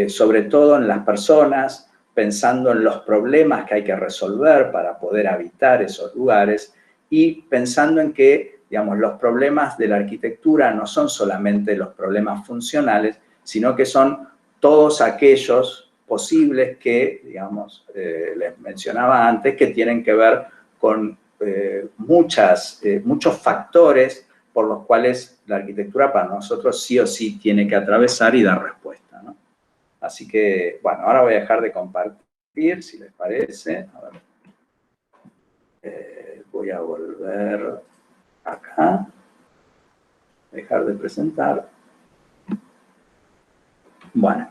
sobre todo en las personas, pensando en los problemas que hay que resolver para poder habitar esos lugares, y pensando en que, digamos, los problemas de la arquitectura no son solamente los problemas funcionales, sino que son todos aquellos posibles que, digamos, les mencionaba antes, que tienen que ver con muchos factores por los cuales la arquitectura para nosotros sí o sí tiene que atravesar y dar respuesta, ¿no? Así que, bueno, ahora voy a dejar de compartir, si les parece. A ver. Voy a volver acá. dejar de presentar. Bueno.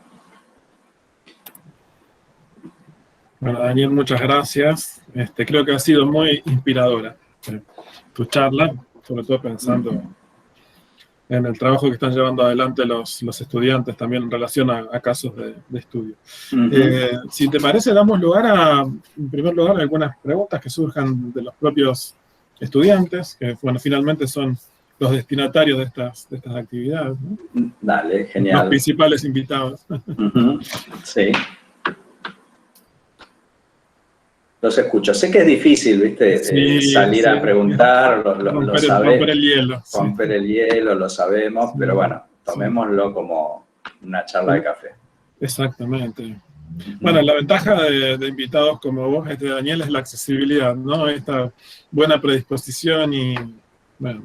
Bueno, Daniel, muchas gracias. Creo que ha sido muy inspiradora tu charla, sobre todo pensando en el trabajo que están llevando adelante los estudiantes también en relación a casos de estudio. Si te parece, damos lugar en primer lugar, a algunas preguntas que surjan de los propios estudiantes, que bueno, finalmente son los destinatarios de estas actividades, ¿no? Dale, genial. Los principales invitados. Sí. Los escucho. Sé que es difícil, ¿viste? Sí, salir a preguntar, lo sabemos. Romper el hielo. Romper el hielo, lo sabemos, pero bueno, tomémoslo como una charla de café. Exactamente. Bueno, la ventaja de invitados como vos, Daniel, es la accesibilidad, ¿no? Esta buena predisposición y, bueno,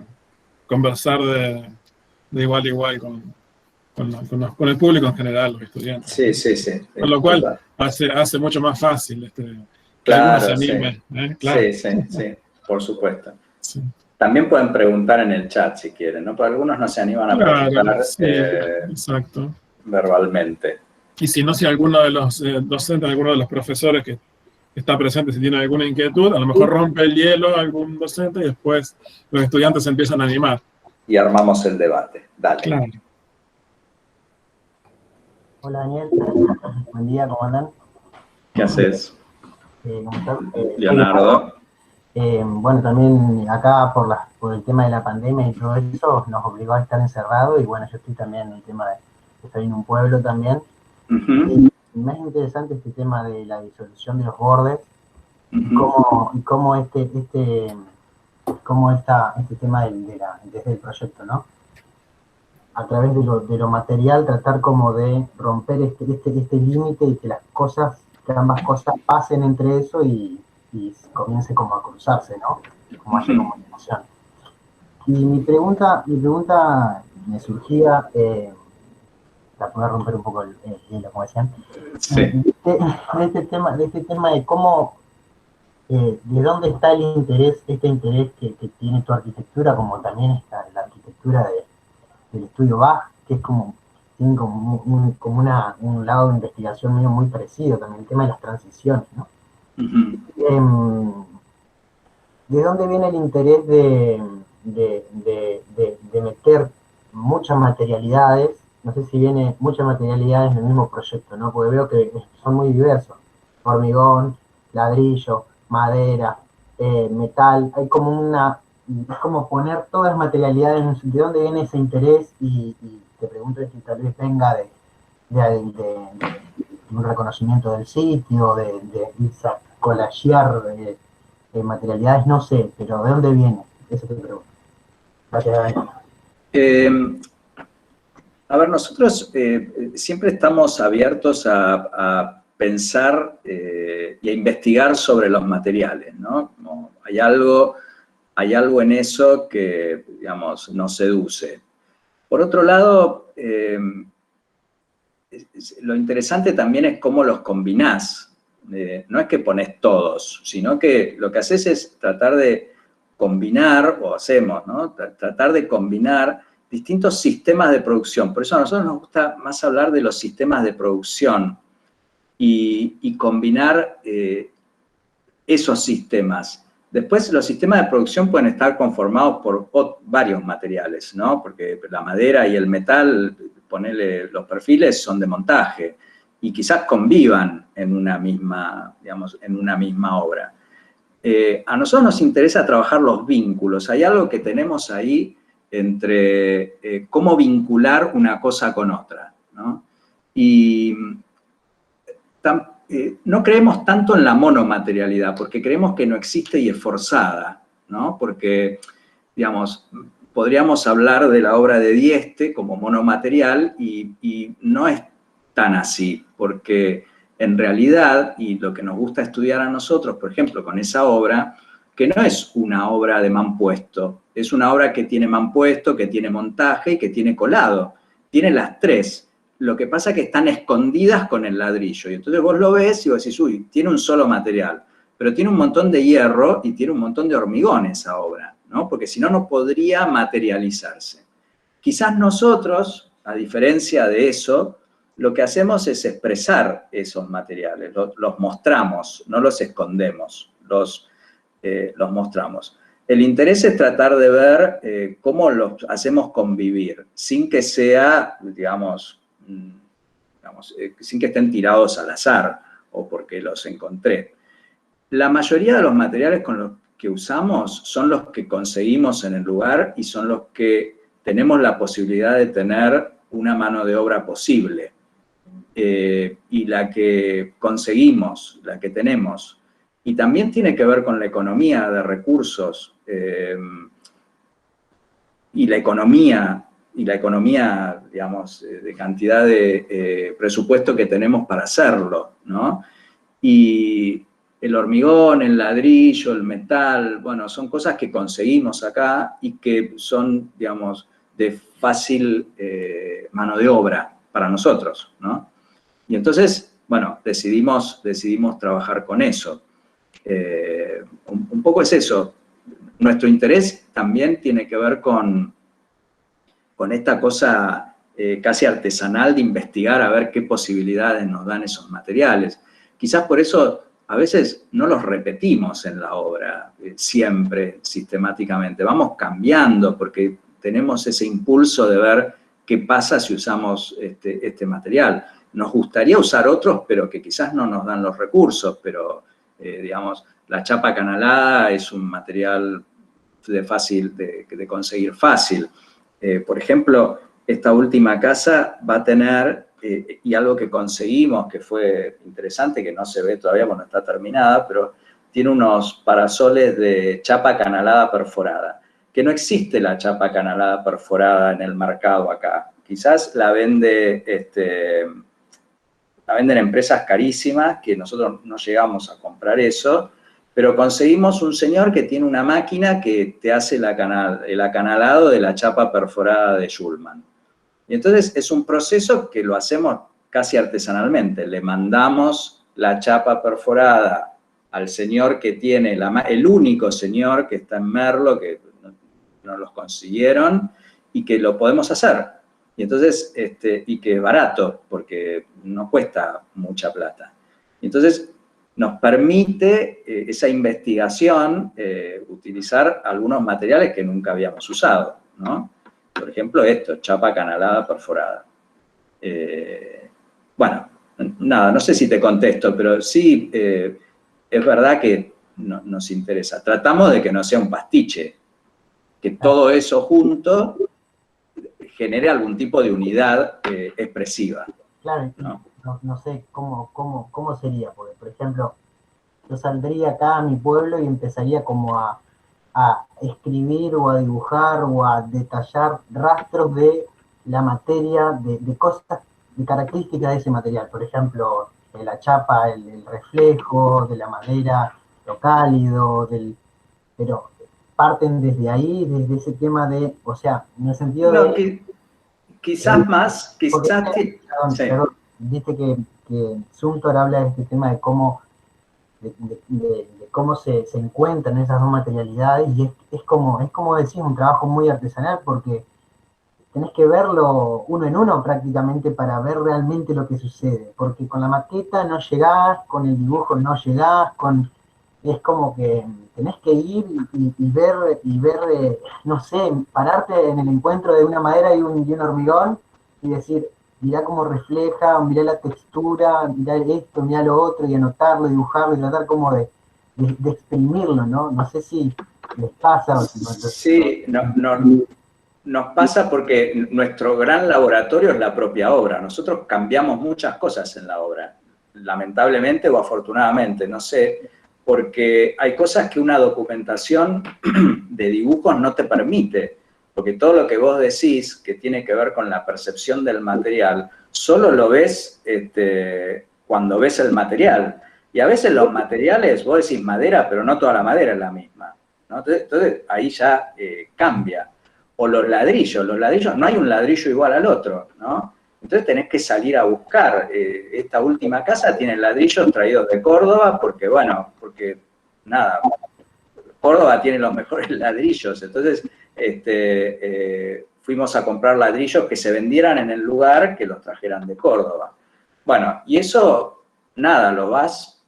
conversar de igual a igual con el público en general, los estudiantes. Sí. Con lo cual hace mucho más fácil que claro, algunos se animen. Claro. Sí, por supuesto. Sí. También pueden preguntar en el chat si quieren, ¿no? Porque algunos no se animan a preguntar exacto. Verbalmente. Y si no, si alguno de los docentes, alguno de los profesores que está presente, si tiene alguna inquietud, a lo mejor rompe el hielo algún docente y después los estudiantes se empiezan a animar. Y armamos el debate. Dale. Claro. Hola Daniel, buen día, ¿cómo andan? ¿Qué haces? ¿Cómo estás? Leonardo. Bueno, también acá por el tema de la pandemia y todo eso nos obligó a estar encerrados y bueno, yo estoy también en el tema de estoy en un pueblo también. Y más interesante este tema de la disolución de los bordes y cómo este tema desde el proyecto, ¿no? A través de lo material tratar como de romper este límite y que que ambas cosas pasen entre eso y comience como a cruzarse, ¿no? Como haya comunicación. Y mi pregunta me surgía, para poder romper un poco el hielo, como decían, de este tema de cómo, de dónde está el interés, este interés que tiene tu arquitectura, como también está la arquitectura del estudio Bach, que es tiene como un lado de investigación mío muy parecido, también el tema de las transiciones, ¿no? ¿De dónde viene el interés de meter muchas materialidades? No sé si viene muchas materialidades en el mismo proyecto, ¿no? Porque veo que son muy diversos. Hormigón, ladrillo, madera, metal. Hay como es como poner todas las materialidades. ¿De dónde viene ese interés? Y te pregunto si tal vez venga de un reconocimiento del sitio, de collagear materialidades, no sé, pero ¿de dónde viene? Eso te pregunto. Gracias. A ver, nosotros siempre estamos abiertos a pensar y a investigar sobre los materiales, ¿no? Como hay algo en eso que, digamos, nos seduce. Por otro lado, lo interesante también es cómo los combinás. No es que pones todos, sino que lo que haces es tratar de combinar, o hacemos, ¿no? Tratar de combinar distintos sistemas de producción. Por eso a nosotros nos gusta más hablar de los sistemas de producción y combinar esos sistemas. Después, los sistemas de producción pueden estar conformados por varios materiales, ¿no? Porque la madera y el metal, ponerle los perfiles, son de montaje y quizás convivan en una misma, digamos, en una misma obra. A nosotros nos interesa trabajar los vínculos. Hay algo que tenemos ahí entre cómo vincular una cosa con otra, ¿no? Y no creemos tanto en la monomaterialidad, porque creemos que no existe y es forzada, ¿no? Porque, digamos, podríamos hablar de la obra de Dieste como monomaterial y no es tan así, porque en realidad, y lo que nos gusta estudiar a nosotros, por ejemplo, con esa obra, que no es una obra de mampuesto, es una obra que tiene mampuesto, que tiene montaje y que tiene colado. Tiene las tres. Lo que pasa es que están escondidas con el ladrillo. Y entonces vos lo ves y vos decís, uy, tiene un solo material. Pero tiene un montón de hierro y tiene un montón de hormigón esa obra, ¿no? Porque si no, no podría materializarse. Quizás nosotros, a diferencia de eso, lo que hacemos es expresar esos materiales, los mostramos, no los escondemos, los mostramos. El interés es tratar de ver cómo los hacemos convivir, sin que sea, digamos, sin que estén tirados al azar o porque los encontré. La mayoría de los materiales con los que usamos son los que conseguimos en el lugar y son los que tenemos la posibilidad de tener una mano de obra posible. Y la que conseguimos, la que tenemos, y también tiene que ver con la economía de recursos y la economía, digamos, de cantidad de presupuesto que tenemos para hacerlo, ¿no? Y el hormigón, el ladrillo, el metal, bueno, son cosas que conseguimos acá y que son, digamos, de fácil mano de obra para nosotros, ¿no? Y entonces, bueno, decidimos trabajar con eso. Un poco es eso. Nuestro interés también tiene que ver con esta cosa casi artesanal de investigar a ver qué posibilidades nos dan esos materiales. Quizás por eso a veces no los repetimos en la obra siempre, sistemáticamente. Vamos cambiando porque tenemos ese impulso de ver qué pasa si usamos este material. Nos gustaría usar otros, pero que quizás no nos dan los recursos, pero, digamos, la chapa canalada es un material fácil de conseguir fácil. Por ejemplo, esta última casa va a tener, y algo que conseguimos, que fue interesante, que no se ve todavía porque no está terminada, pero tiene unos parasoles de chapa canalada perforada, que no existe la chapa canalada perforada en el mercado acá. Quizás la venden empresas carísimas, que nosotros no llegamos a comprar eso, pero conseguimos un señor que tiene una máquina que te hace el acanalado de la chapa perforada de Schulman. Y entonces es un proceso que lo hacemos casi artesanalmente. Le mandamos la chapa perforada al señor que tiene, el único señor que está en Merlo, que nos los consiguieron, y que lo podemos hacer. Y entonces, y que es barato, porque no cuesta mucha plata. Y entonces nos permite esa investigación utilizar algunos materiales que nunca habíamos usado, ¿no? Por ejemplo, esto, chapa canalada perforada. Bueno, nada, no sé si te contesto, pero sí es verdad que nos interesa. Tratamos de que no sea un pastiche, que todo eso junto genere algún tipo de unidad expresiva. Claro, no sé cómo sería, porque, por ejemplo, yo saldría acá a mi pueblo y empezaría como a escribir o a dibujar o a detallar rastros de la materia, de cosas, de características de ese material. Por ejemplo, de la chapa, el reflejo, de la madera, lo cálido, pero parten desde ahí, desde ese tema de, o sea, en el sentido no, de... Quizás más, quizás... Perdón, viste que Zumthor habla de este tema de cómo cómo se encuentran esas dos materialidades, y es como decís, un trabajo muy artesanal, porque tenés que verlo uno en uno prácticamente para ver realmente lo que sucede, porque con la maqueta no llegás, con el dibujo no llegás, es como que tenés que ir y ver, no sé, pararte en el encuentro de una madera y un hormigón y decir, mirá cómo refleja, mirá la textura, mirá esto, mirá lo otro, y anotarlo, dibujarlo, y tratar como de exprimirlo, ¿no? No sé si les pasa o si no. Sí, nos pasa porque nuestro gran laboratorio es la propia obra. Nosotros cambiamos muchas cosas en la obra, lamentablemente o afortunadamente, no sé, porque hay cosas que una documentación de dibujos no te permite. Porque todo lo que vos decís, que tiene que ver con la percepción del material, solo lo ves cuando ves el material. Y a veces los materiales, vos decís madera, pero no toda la madera es la misma, ¿no? Entonces ahí ya cambia. O los ladrillos, no hay un ladrillo igual al otro, ¿no? Entonces tenés que salir a buscar. Esta última casa tiene ladrillos traídos de Córdoba, porque Córdoba tiene los mejores ladrillos. Entonces, fuimos a comprar ladrillos que se vendieran en el lugar, que los trajeran de Córdoba. Bueno, y eso, nada, lo vas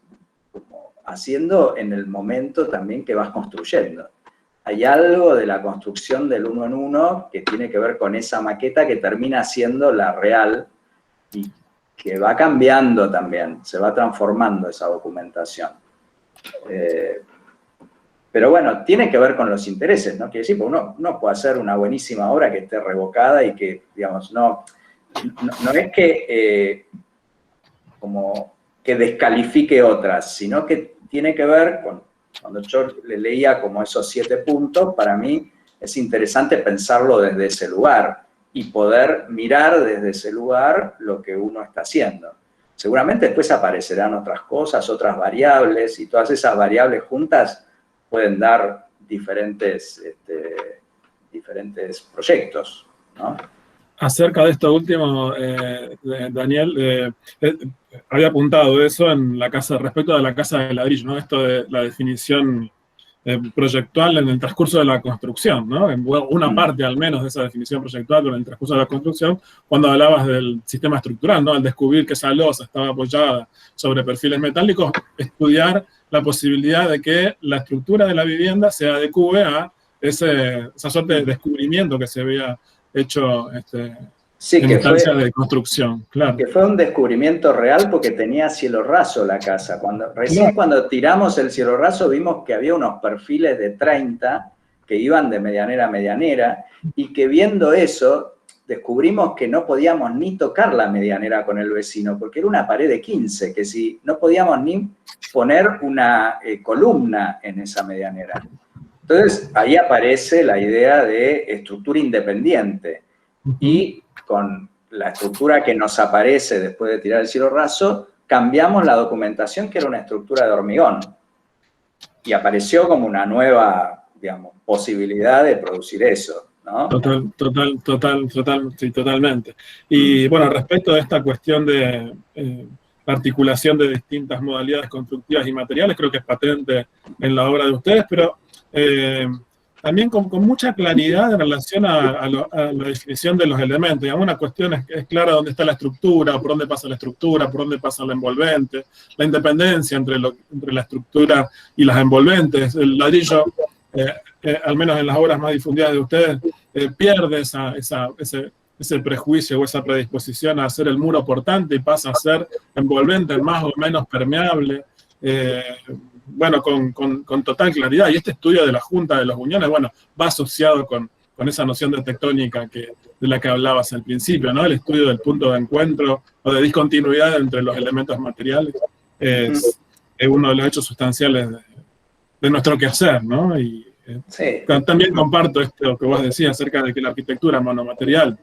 haciendo en el momento también que vas construyendo. Hay algo de la construcción del uno en uno que tiene que ver con esa maqueta que termina siendo la real y que va cambiando también, se va transformando esa documentación. Pero bueno, tiene que ver con los intereses, ¿no? Quiere decir, porque uno puede hacer una buenísima obra que esté revocada y que, digamos, no es que como que descalifique otras, sino que tiene que ver con, cuando yo le leía como esos 7 puntos, para mí es interesante pensarlo desde ese lugar y poder mirar desde ese lugar lo que uno está haciendo. Seguramente después aparecerán otras cosas, otras variables, y todas esas variables juntas pueden dar diferentes proyectos, ¿no? Acerca de esto último, Daniel, había apuntado eso en la casa, respecto de la casa de ladrillo, ¿no? Esto de la definición proyectual en el transcurso de la construcción, ¿no? Una parte al menos de esa definición proyectual en el transcurso de la construcción, cuando hablabas del sistema estructural, ¿no? Al descubrir que esa losa estaba apoyada sobre perfiles metálicos, estudiar la posibilidad de que la estructura de la vivienda se adecue a esa suerte de descubrimiento que se había hecho sí, en instancia de construcción, claro. Que fue un descubrimiento real porque tenía cielo raso la casa. Recién cuando tiramos el cielo raso vimos que había unos perfiles de 30 que iban de medianera a medianera y que viendo eso descubrimos que no podíamos ni tocar la medianera con el vecino porque era una pared de 15, que si no podíamos ni poner una columna en esa medianera. Entonces, ahí aparece la idea de estructura independiente. Y con la estructura que nos aparece después de tirar el cielo raso, cambiamos la documentación, que era una estructura de hormigón. Y apareció como una nueva, digamos, posibilidad de producir eso, ¿no? Sí, totalmente. Y bueno, respecto de esta cuestión de articulación de distintas modalidades constructivas y materiales, creo que es patente en la obra de ustedes, pero también con mucha claridad en relación a la definición de los elementos. Y una cuestión es clara dónde está la estructura, por dónde pasa la estructura, por dónde pasa la envolvente, la independencia entre la estructura y las envolventes. El ladrillo, al menos en las obras más difundidas de ustedes, pierde ese prejuicio o esa predisposición a hacer el muro portante y pasa a ser envolvente, más o menos permeable. Bueno, con total claridad. Y este estudio de la Junta de los Buñones, bueno, va asociado con esa noción de tectónica de la que hablabas al principio, ¿no? El estudio del punto de encuentro o de discontinuidad entre los elementos materiales es uno de los hechos sustanciales de nuestro quehacer, ¿no? Y sí. También comparto esto que vos decías acerca de que la arquitectura monomaterial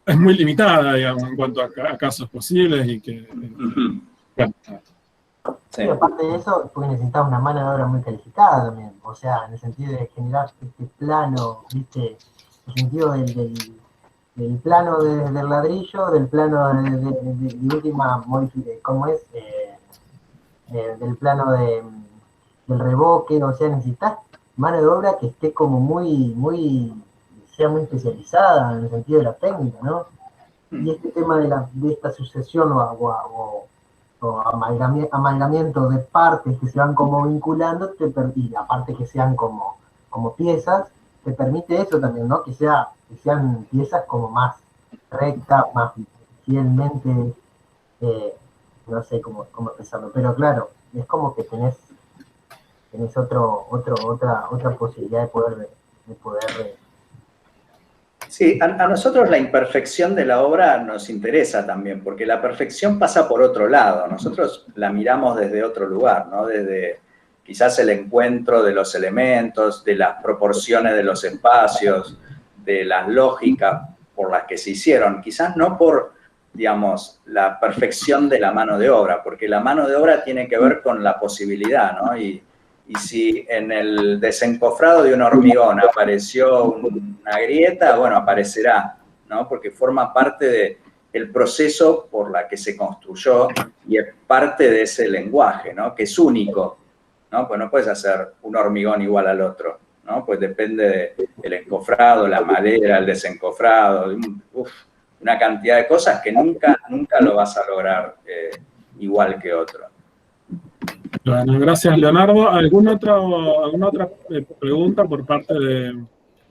es muy limitada, digamos, en cuanto a casos posibles y que... Bueno, sí, aparte de eso, porque necesitas una mano de obra muy calificada también, o sea, en el sentido de generar este plano, ¿viste? En el sentido del plano del ladrillo, del plano de última modificación, ¿cómo es? Del plano del revoque, o sea, necesitas mano de obra que esté como sea muy especializada en el sentido de la técnica, ¿no? Y este tema de esta sucesión o amalgamiento de partes que se van como vinculando, y aparte que sean como piezas, te permite eso también, ¿no? Que sean piezas como más rectas, más fielmente, no sé cómo expresarlo, pero claro, es como que tenés otra posibilidad de poder Sí, a nosotros la imperfección de la obra nos interesa también, porque la perfección pasa por otro lado. Nosotros la miramos desde otro lugar, ¿no? Desde quizás el encuentro de los elementos, de las proporciones de los espacios, de las lógicas por las que se hicieron. Quizás no por, digamos, la perfección de la mano de obra, porque la mano de obra tiene que ver con la posibilidad, ¿no? Y si en el desencofrado de un hormigón apareció una grieta, bueno, aparecerá, ¿no? Porque forma parte del proceso por la que se construyó y es parte de ese lenguaje, ¿no? Que es único, ¿no? Pues no puedes hacer un hormigón igual al otro, ¿no? Pues depende del encofrado, la madera, el desencofrado, una cantidad de cosas que nunca lo vas a lograr igual que otro. Bueno, gracias, Leonardo. ¿Alguna otra pregunta por parte de...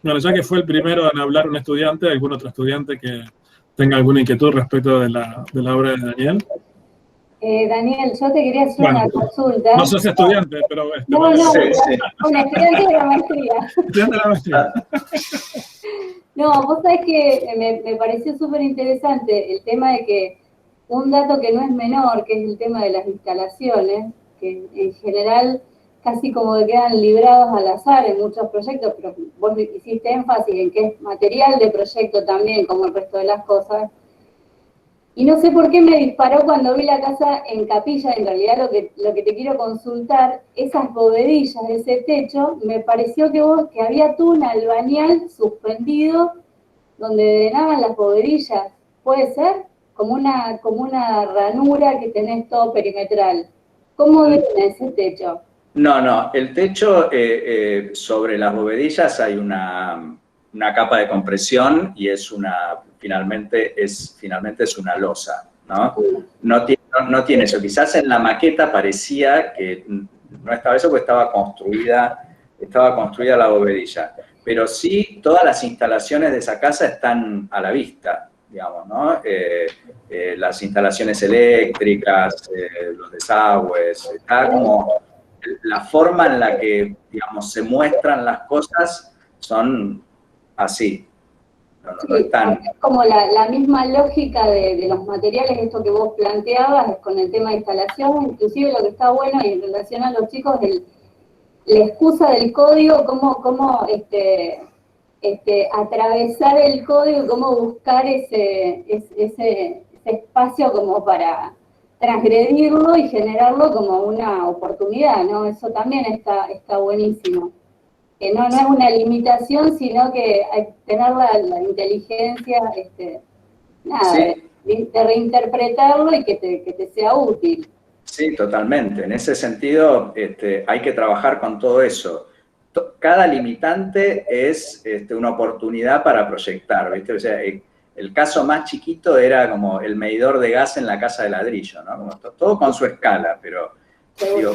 Bueno, ya que fue el primero en hablar un estudiante, ¿algún otro estudiante que tenga alguna inquietud respecto de la obra de Daniel? Daniel, yo te quería hacer una consulta. No sos estudiante, pero... No, sí. un estudiante de la maestría. Estudiante de la maestría. No, vos sabés que me pareció súper interesante el tema de que un dato que no es menor, que es el tema de las instalaciones, que en general casi como que quedan librados al azar en muchos proyectos, pero vos hiciste énfasis en que es material de proyecto también, como el resto de las cosas. Y no sé por qué me disparó cuando vi la casa en capilla, en realidad lo que te quiero consultar, esas bovedillas de ese techo, me pareció que había tú un albañal suspendido donde drenaban las bovedillas, ¿puede ser? Como una ranura que tenés todo perimetral. ¿Cómo drena ese techo? No, el techo sobre las bovedillas hay una capa de compresión y finalmente es una losa, ¿no? No tiene eso. Quizás en la maqueta parecía que no estaba eso porque estaba construida la bovedilla. Pero sí, todas las instalaciones de esa casa están a la vista, digamos, ¿no? Las instalaciones eléctricas, los desagües, está como la forma en la que, digamos, se muestran las cosas son así. No están... Es como la misma lógica de los materiales, esto que vos planteabas, con el tema de instalación, inclusive lo que está bueno y en relación a los chicos, la excusa del código, cómo atravesar el código, cómo buscar ese espacio como para transgredirlo y generarlo como una oportunidad, ¿no? Eso también está buenísimo. Que no es una limitación, sino que hay que tener la inteligencia, sí, de reinterpretarlo y que te sea útil. Sí, totalmente. En ese sentido, hay que trabajar con todo eso. Cada limitante es una oportunidad para proyectar, ¿viste? O sea, el caso más chiquito era como el medidor de gas en la casa de ladrillo, ¿no? Como todo con su escala, pero digo,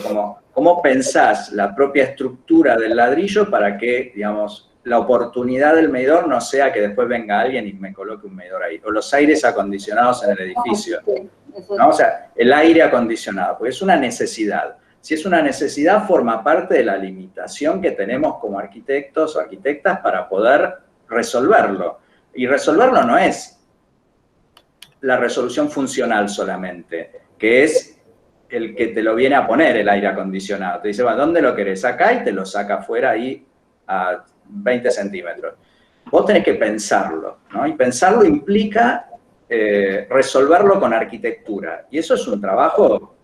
¿cómo pensás la propia estructura del ladrillo para que, digamos, la oportunidad del medidor no sea que después venga alguien y me coloque un medidor ahí? O los aires acondicionados en el edificio, ¿no? O sea, el aire acondicionado, porque es una necesidad. Si es una necesidad, forma parte de la limitación que tenemos como arquitectos o arquitectas para poder resolverlo. Y resolverlo no es la resolución funcional solamente, que es el que te lo viene a poner el aire acondicionado. Te dice, bueno, ¿dónde lo querés? Acá, y te lo saca afuera ahí a 20 centímetros. Vos tenés que pensarlo, ¿no? Y pensarlo implica resolverlo con arquitectura. Y eso es un trabajo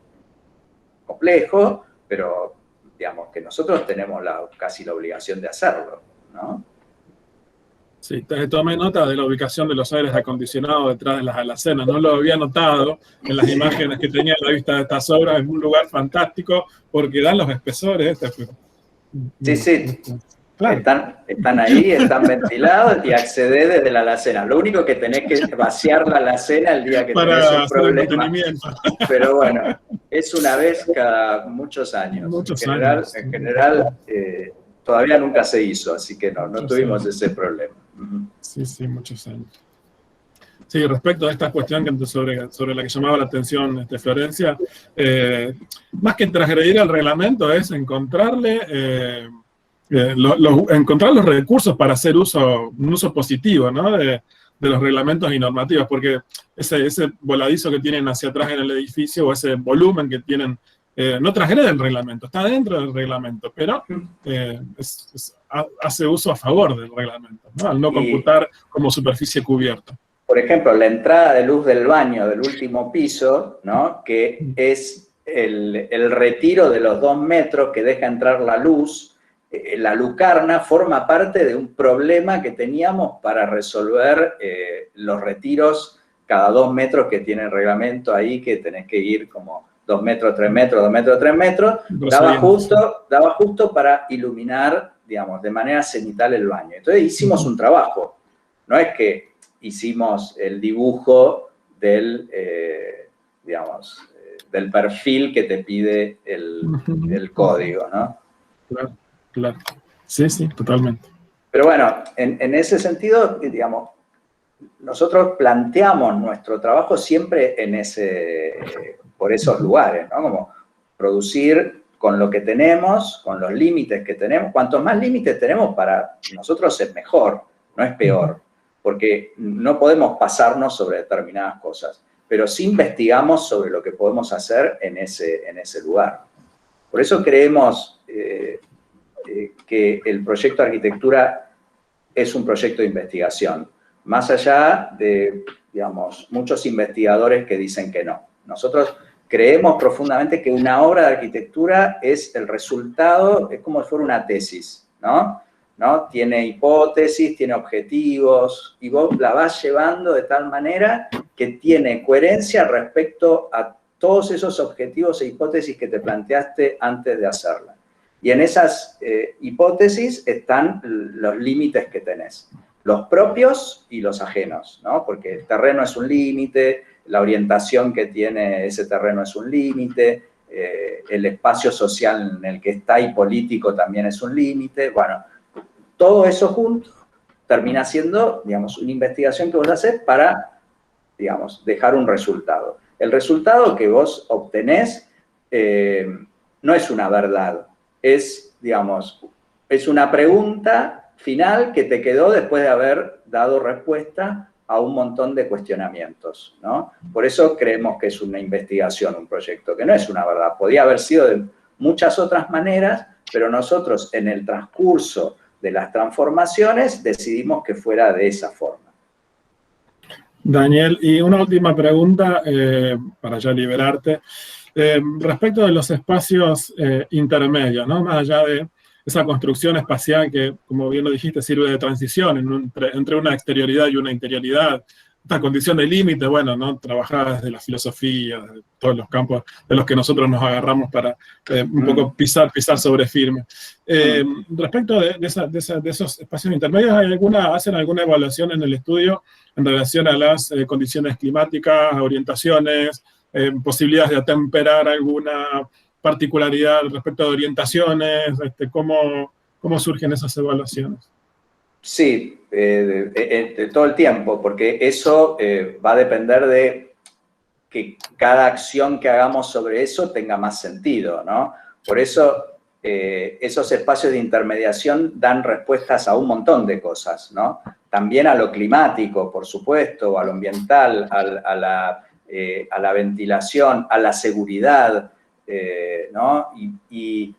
complejo, pero digamos que nosotros tenemos casi la obligación de hacerlo, ¿no? Sí, tomé nota de la ubicación de los aires acondicionados detrás de las alacenas. No lo había notado en las imágenes que tenía a la vista de estas obras. Es un lugar fantástico porque dan los espesores. Sí. Claro. Están ahí, están ventilados y accedés desde la alacena. Lo único que tenés que es vaciar la alacena el día que tenés un problema. Pero bueno, es una vez cada muchos años. En general todavía nunca se hizo, así que no tuvimos ese problema. Sí, muchos años. Sí, respecto a esta cuestión sobre la que llamaba la atención Florencia, más que transgredir el reglamento es encontrarle... encontrar los recursos para hacer un uso positivo, ¿no? de los reglamentos y normativas, porque ese voladizo que tienen hacia atrás en el edificio o ese volumen que tienen no transgrede el reglamento, está dentro del reglamento, pero hace uso a favor del reglamento, ¿no? Al no computar como superficie cubierta. Por ejemplo, la entrada de luz del baño del último piso, ¿no? Que es el retiro de los 2 metros que deja entrar la luz. La lucarna forma parte de un problema que teníamos para resolver los retiros cada 2 metros que tiene el reglamento ahí, que tenés que ir como 2 metros, 3 metros, 2 metros, 3 metros. Daba justo para iluminar digamos, de manera cenital el baño. Entonces hicimos un trabajo. No es que hicimos el dibujo del, digamos, del perfil que te pide el código, ¿no? Claro, claro. Sí, sí, totalmente. Pero bueno, en ese sentido, digamos, nosotros planteamos nuestro trabajo siempre por esos lugares, ¿no? Como producir con lo que tenemos, con los límites que tenemos. Cuantos más límites tenemos para nosotros es mejor, no es peor, porque no podemos pasarnos sobre determinadas cosas, pero sí investigamos sobre lo que podemos hacer en ese lugar. Por eso creemos que el proyecto de arquitectura es un proyecto de investigación, más allá de, digamos, muchos investigadores que dicen que no. Nosotros creemos profundamente que una obra de arquitectura es el resultado, es como si fuera una tesis, ¿no? Tiene hipótesis, tiene objetivos, y vos la vas llevando de tal manera que tiene coherencia respecto a todos esos objetivos e hipótesis que te planteaste antes de hacerla. Y en esas hipótesis están los límites que tenés, los propios y los ajenos, ¿no? Porque el terreno es un límite, la orientación que tiene ese terreno es un límite, el espacio social en el que está y político también es un límite. Bueno, todo eso junto termina siendo, digamos, una investigación que vos haces para, digamos, dejar un resultado. El resultado que vos obtenés no es una verdad, es, digamos, es una pregunta final que te quedó después de haber dado respuesta a un montón de cuestionamientos, ¿no? Por eso creemos que es una investigación, un proyecto, que no es una verdad. Podía haber sido de muchas otras maneras, pero nosotros en el transcurso de las transformaciones decidimos que fuera de esa forma. Daniel, y una última pregunta para ya liberarte. Respecto de los espacios intermedios, ¿no? Más allá de esa construcción espacial que, como bien lo dijiste, sirve de transición entre una exterioridad y una interioridad, esta condición de límite, bueno, ¿no? Trabajada desde la filosofía, de todos los campos de los que nosotros nos agarramos para un poco pisar sobre firme. Respecto de esos espacios intermedios, ¿hacen alguna evaluación en el estudio en relación a las condiciones climáticas, orientaciones, posibilidades de atemperar alguna particularidad respecto de orientaciones? ¿Cómo surgen esas evaluaciones? Sí, de todo el tiempo, porque eso va a depender de que cada acción que hagamos sobre eso tenga más sentido, ¿no? Por eso esos espacios de intermediación dan respuestas a un montón de cosas, ¿no? También a lo climático, por supuesto, a lo ambiental, a la ventilación, a la seguridad, ¿no? Y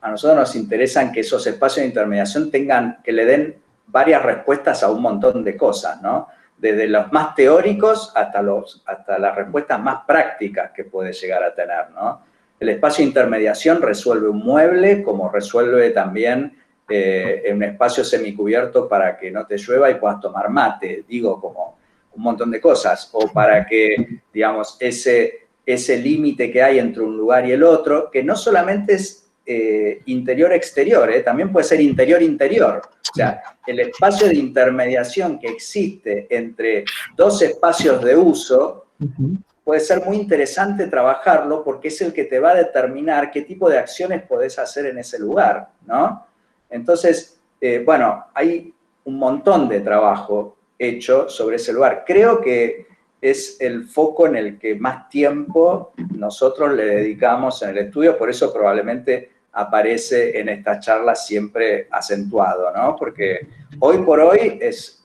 a nosotros nos interesan que esos espacios de intermediación que le den varias respuestas a un montón de cosas, ¿no? Desde los más teóricos hasta las respuestas más prácticas que puede llegar a tener, ¿no? El espacio de intermediación resuelve un mueble, como resuelve también un espacio semicubierto para que no te llueva y puedas tomar mate, digo, como un montón de cosas, o para que, digamos, ese límite que hay entre un lugar y el otro, que no solamente es interior-exterior, también puede ser interior-interior. O sea, el espacio de intermediación que existe entre dos espacios de uso puede ser muy interesante trabajarlo porque es el que te va a determinar qué tipo de acciones podés hacer en ese lugar, ¿no? Entonces, bueno, hay un montón de trabajo hecho sobre ese lugar. Creo que es el foco en el que más tiempo nosotros le dedicamos en el estudio, por eso probablemente aparece en estas charlas siempre acentuado, ¿no? Porque hoy por hoy es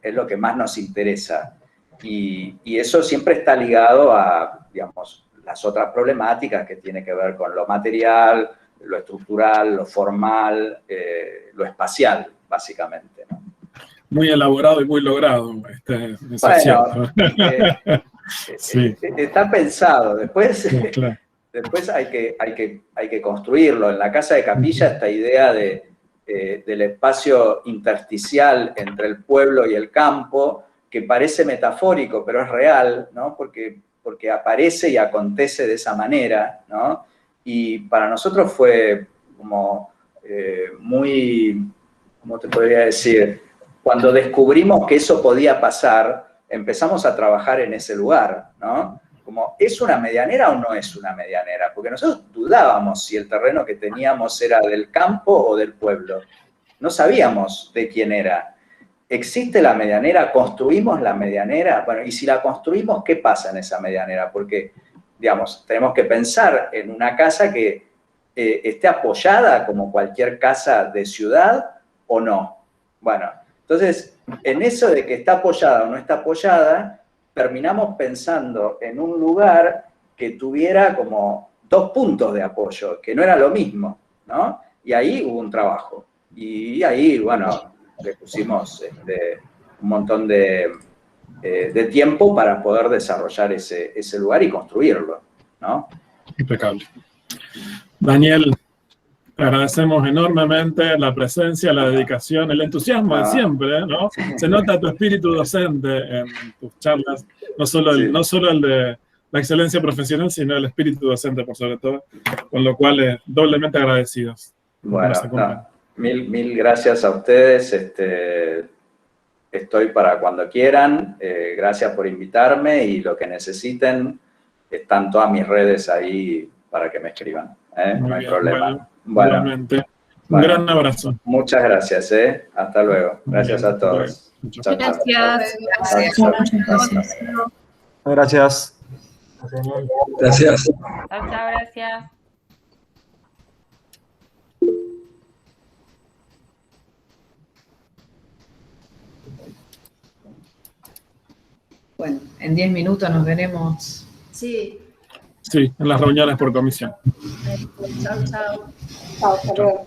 lo que más nos interesa. Y eso siempre está ligado a, digamos, las otras problemáticas que tienen que ver con lo material, lo estructural, lo formal, lo espacial, básicamente, ¿no? Muy elaborado y muy logrado. Bueno, sí. Está pensado. Después... Sí, claro. Después hay que construirlo. En la Casa de Capilla esta idea del espacio intersticial entre el pueblo y el campo, que parece metafórico, pero es real, ¿no? Porque aparece y acontece de esa manera, ¿no? Y para nosotros fue como muy, ¿cómo te podría decir? Cuando descubrimos que eso podía pasar, empezamos a trabajar en ese lugar, ¿no? Como, ¿es una medianera o no es una medianera? Porque nosotros dudábamos si el terreno que teníamos era del campo o del pueblo. No sabíamos de quién era. ¿Existe la medianera? ¿Construimos la medianera? Bueno, y si la construimos, ¿qué pasa en esa medianera? Porque, digamos, tenemos que pensar en una casa que esté apoyada como cualquier casa de ciudad o no. Bueno, entonces, en eso de que está apoyada o no está apoyada, terminamos pensando en un lugar que tuviera como 2 puntos de apoyo, que no era lo mismo, ¿no? Y ahí hubo un trabajo. Y ahí, bueno, le pusimos un montón de tiempo para poder desarrollar ese lugar y construirlo, ¿no? Impecable. Daniel, te agradecemos enormemente la presencia, la dedicación, el entusiasmo de siempre, ¿no? Se nota tu espíritu docente en tus charlas, no solo el de la excelencia profesional, sino el espíritu docente por sobre todo, con lo cual doblemente agradecidos. Bueno, mil gracias a ustedes, estoy para cuando quieran, gracias por invitarme y lo que necesiten, están todas mis redes ahí para que me escriban, no hay problema. Bueno, un gran abrazo. Muchas gracias, hasta luego. Gracias a todos. Muchas gracias. Gracias. Gracias. Chao, gracias. Bueno, en 10 minutos nos veremos. Sí. Sí, en las reuniones por comisión. Chao, chao. Chao, hasta luego.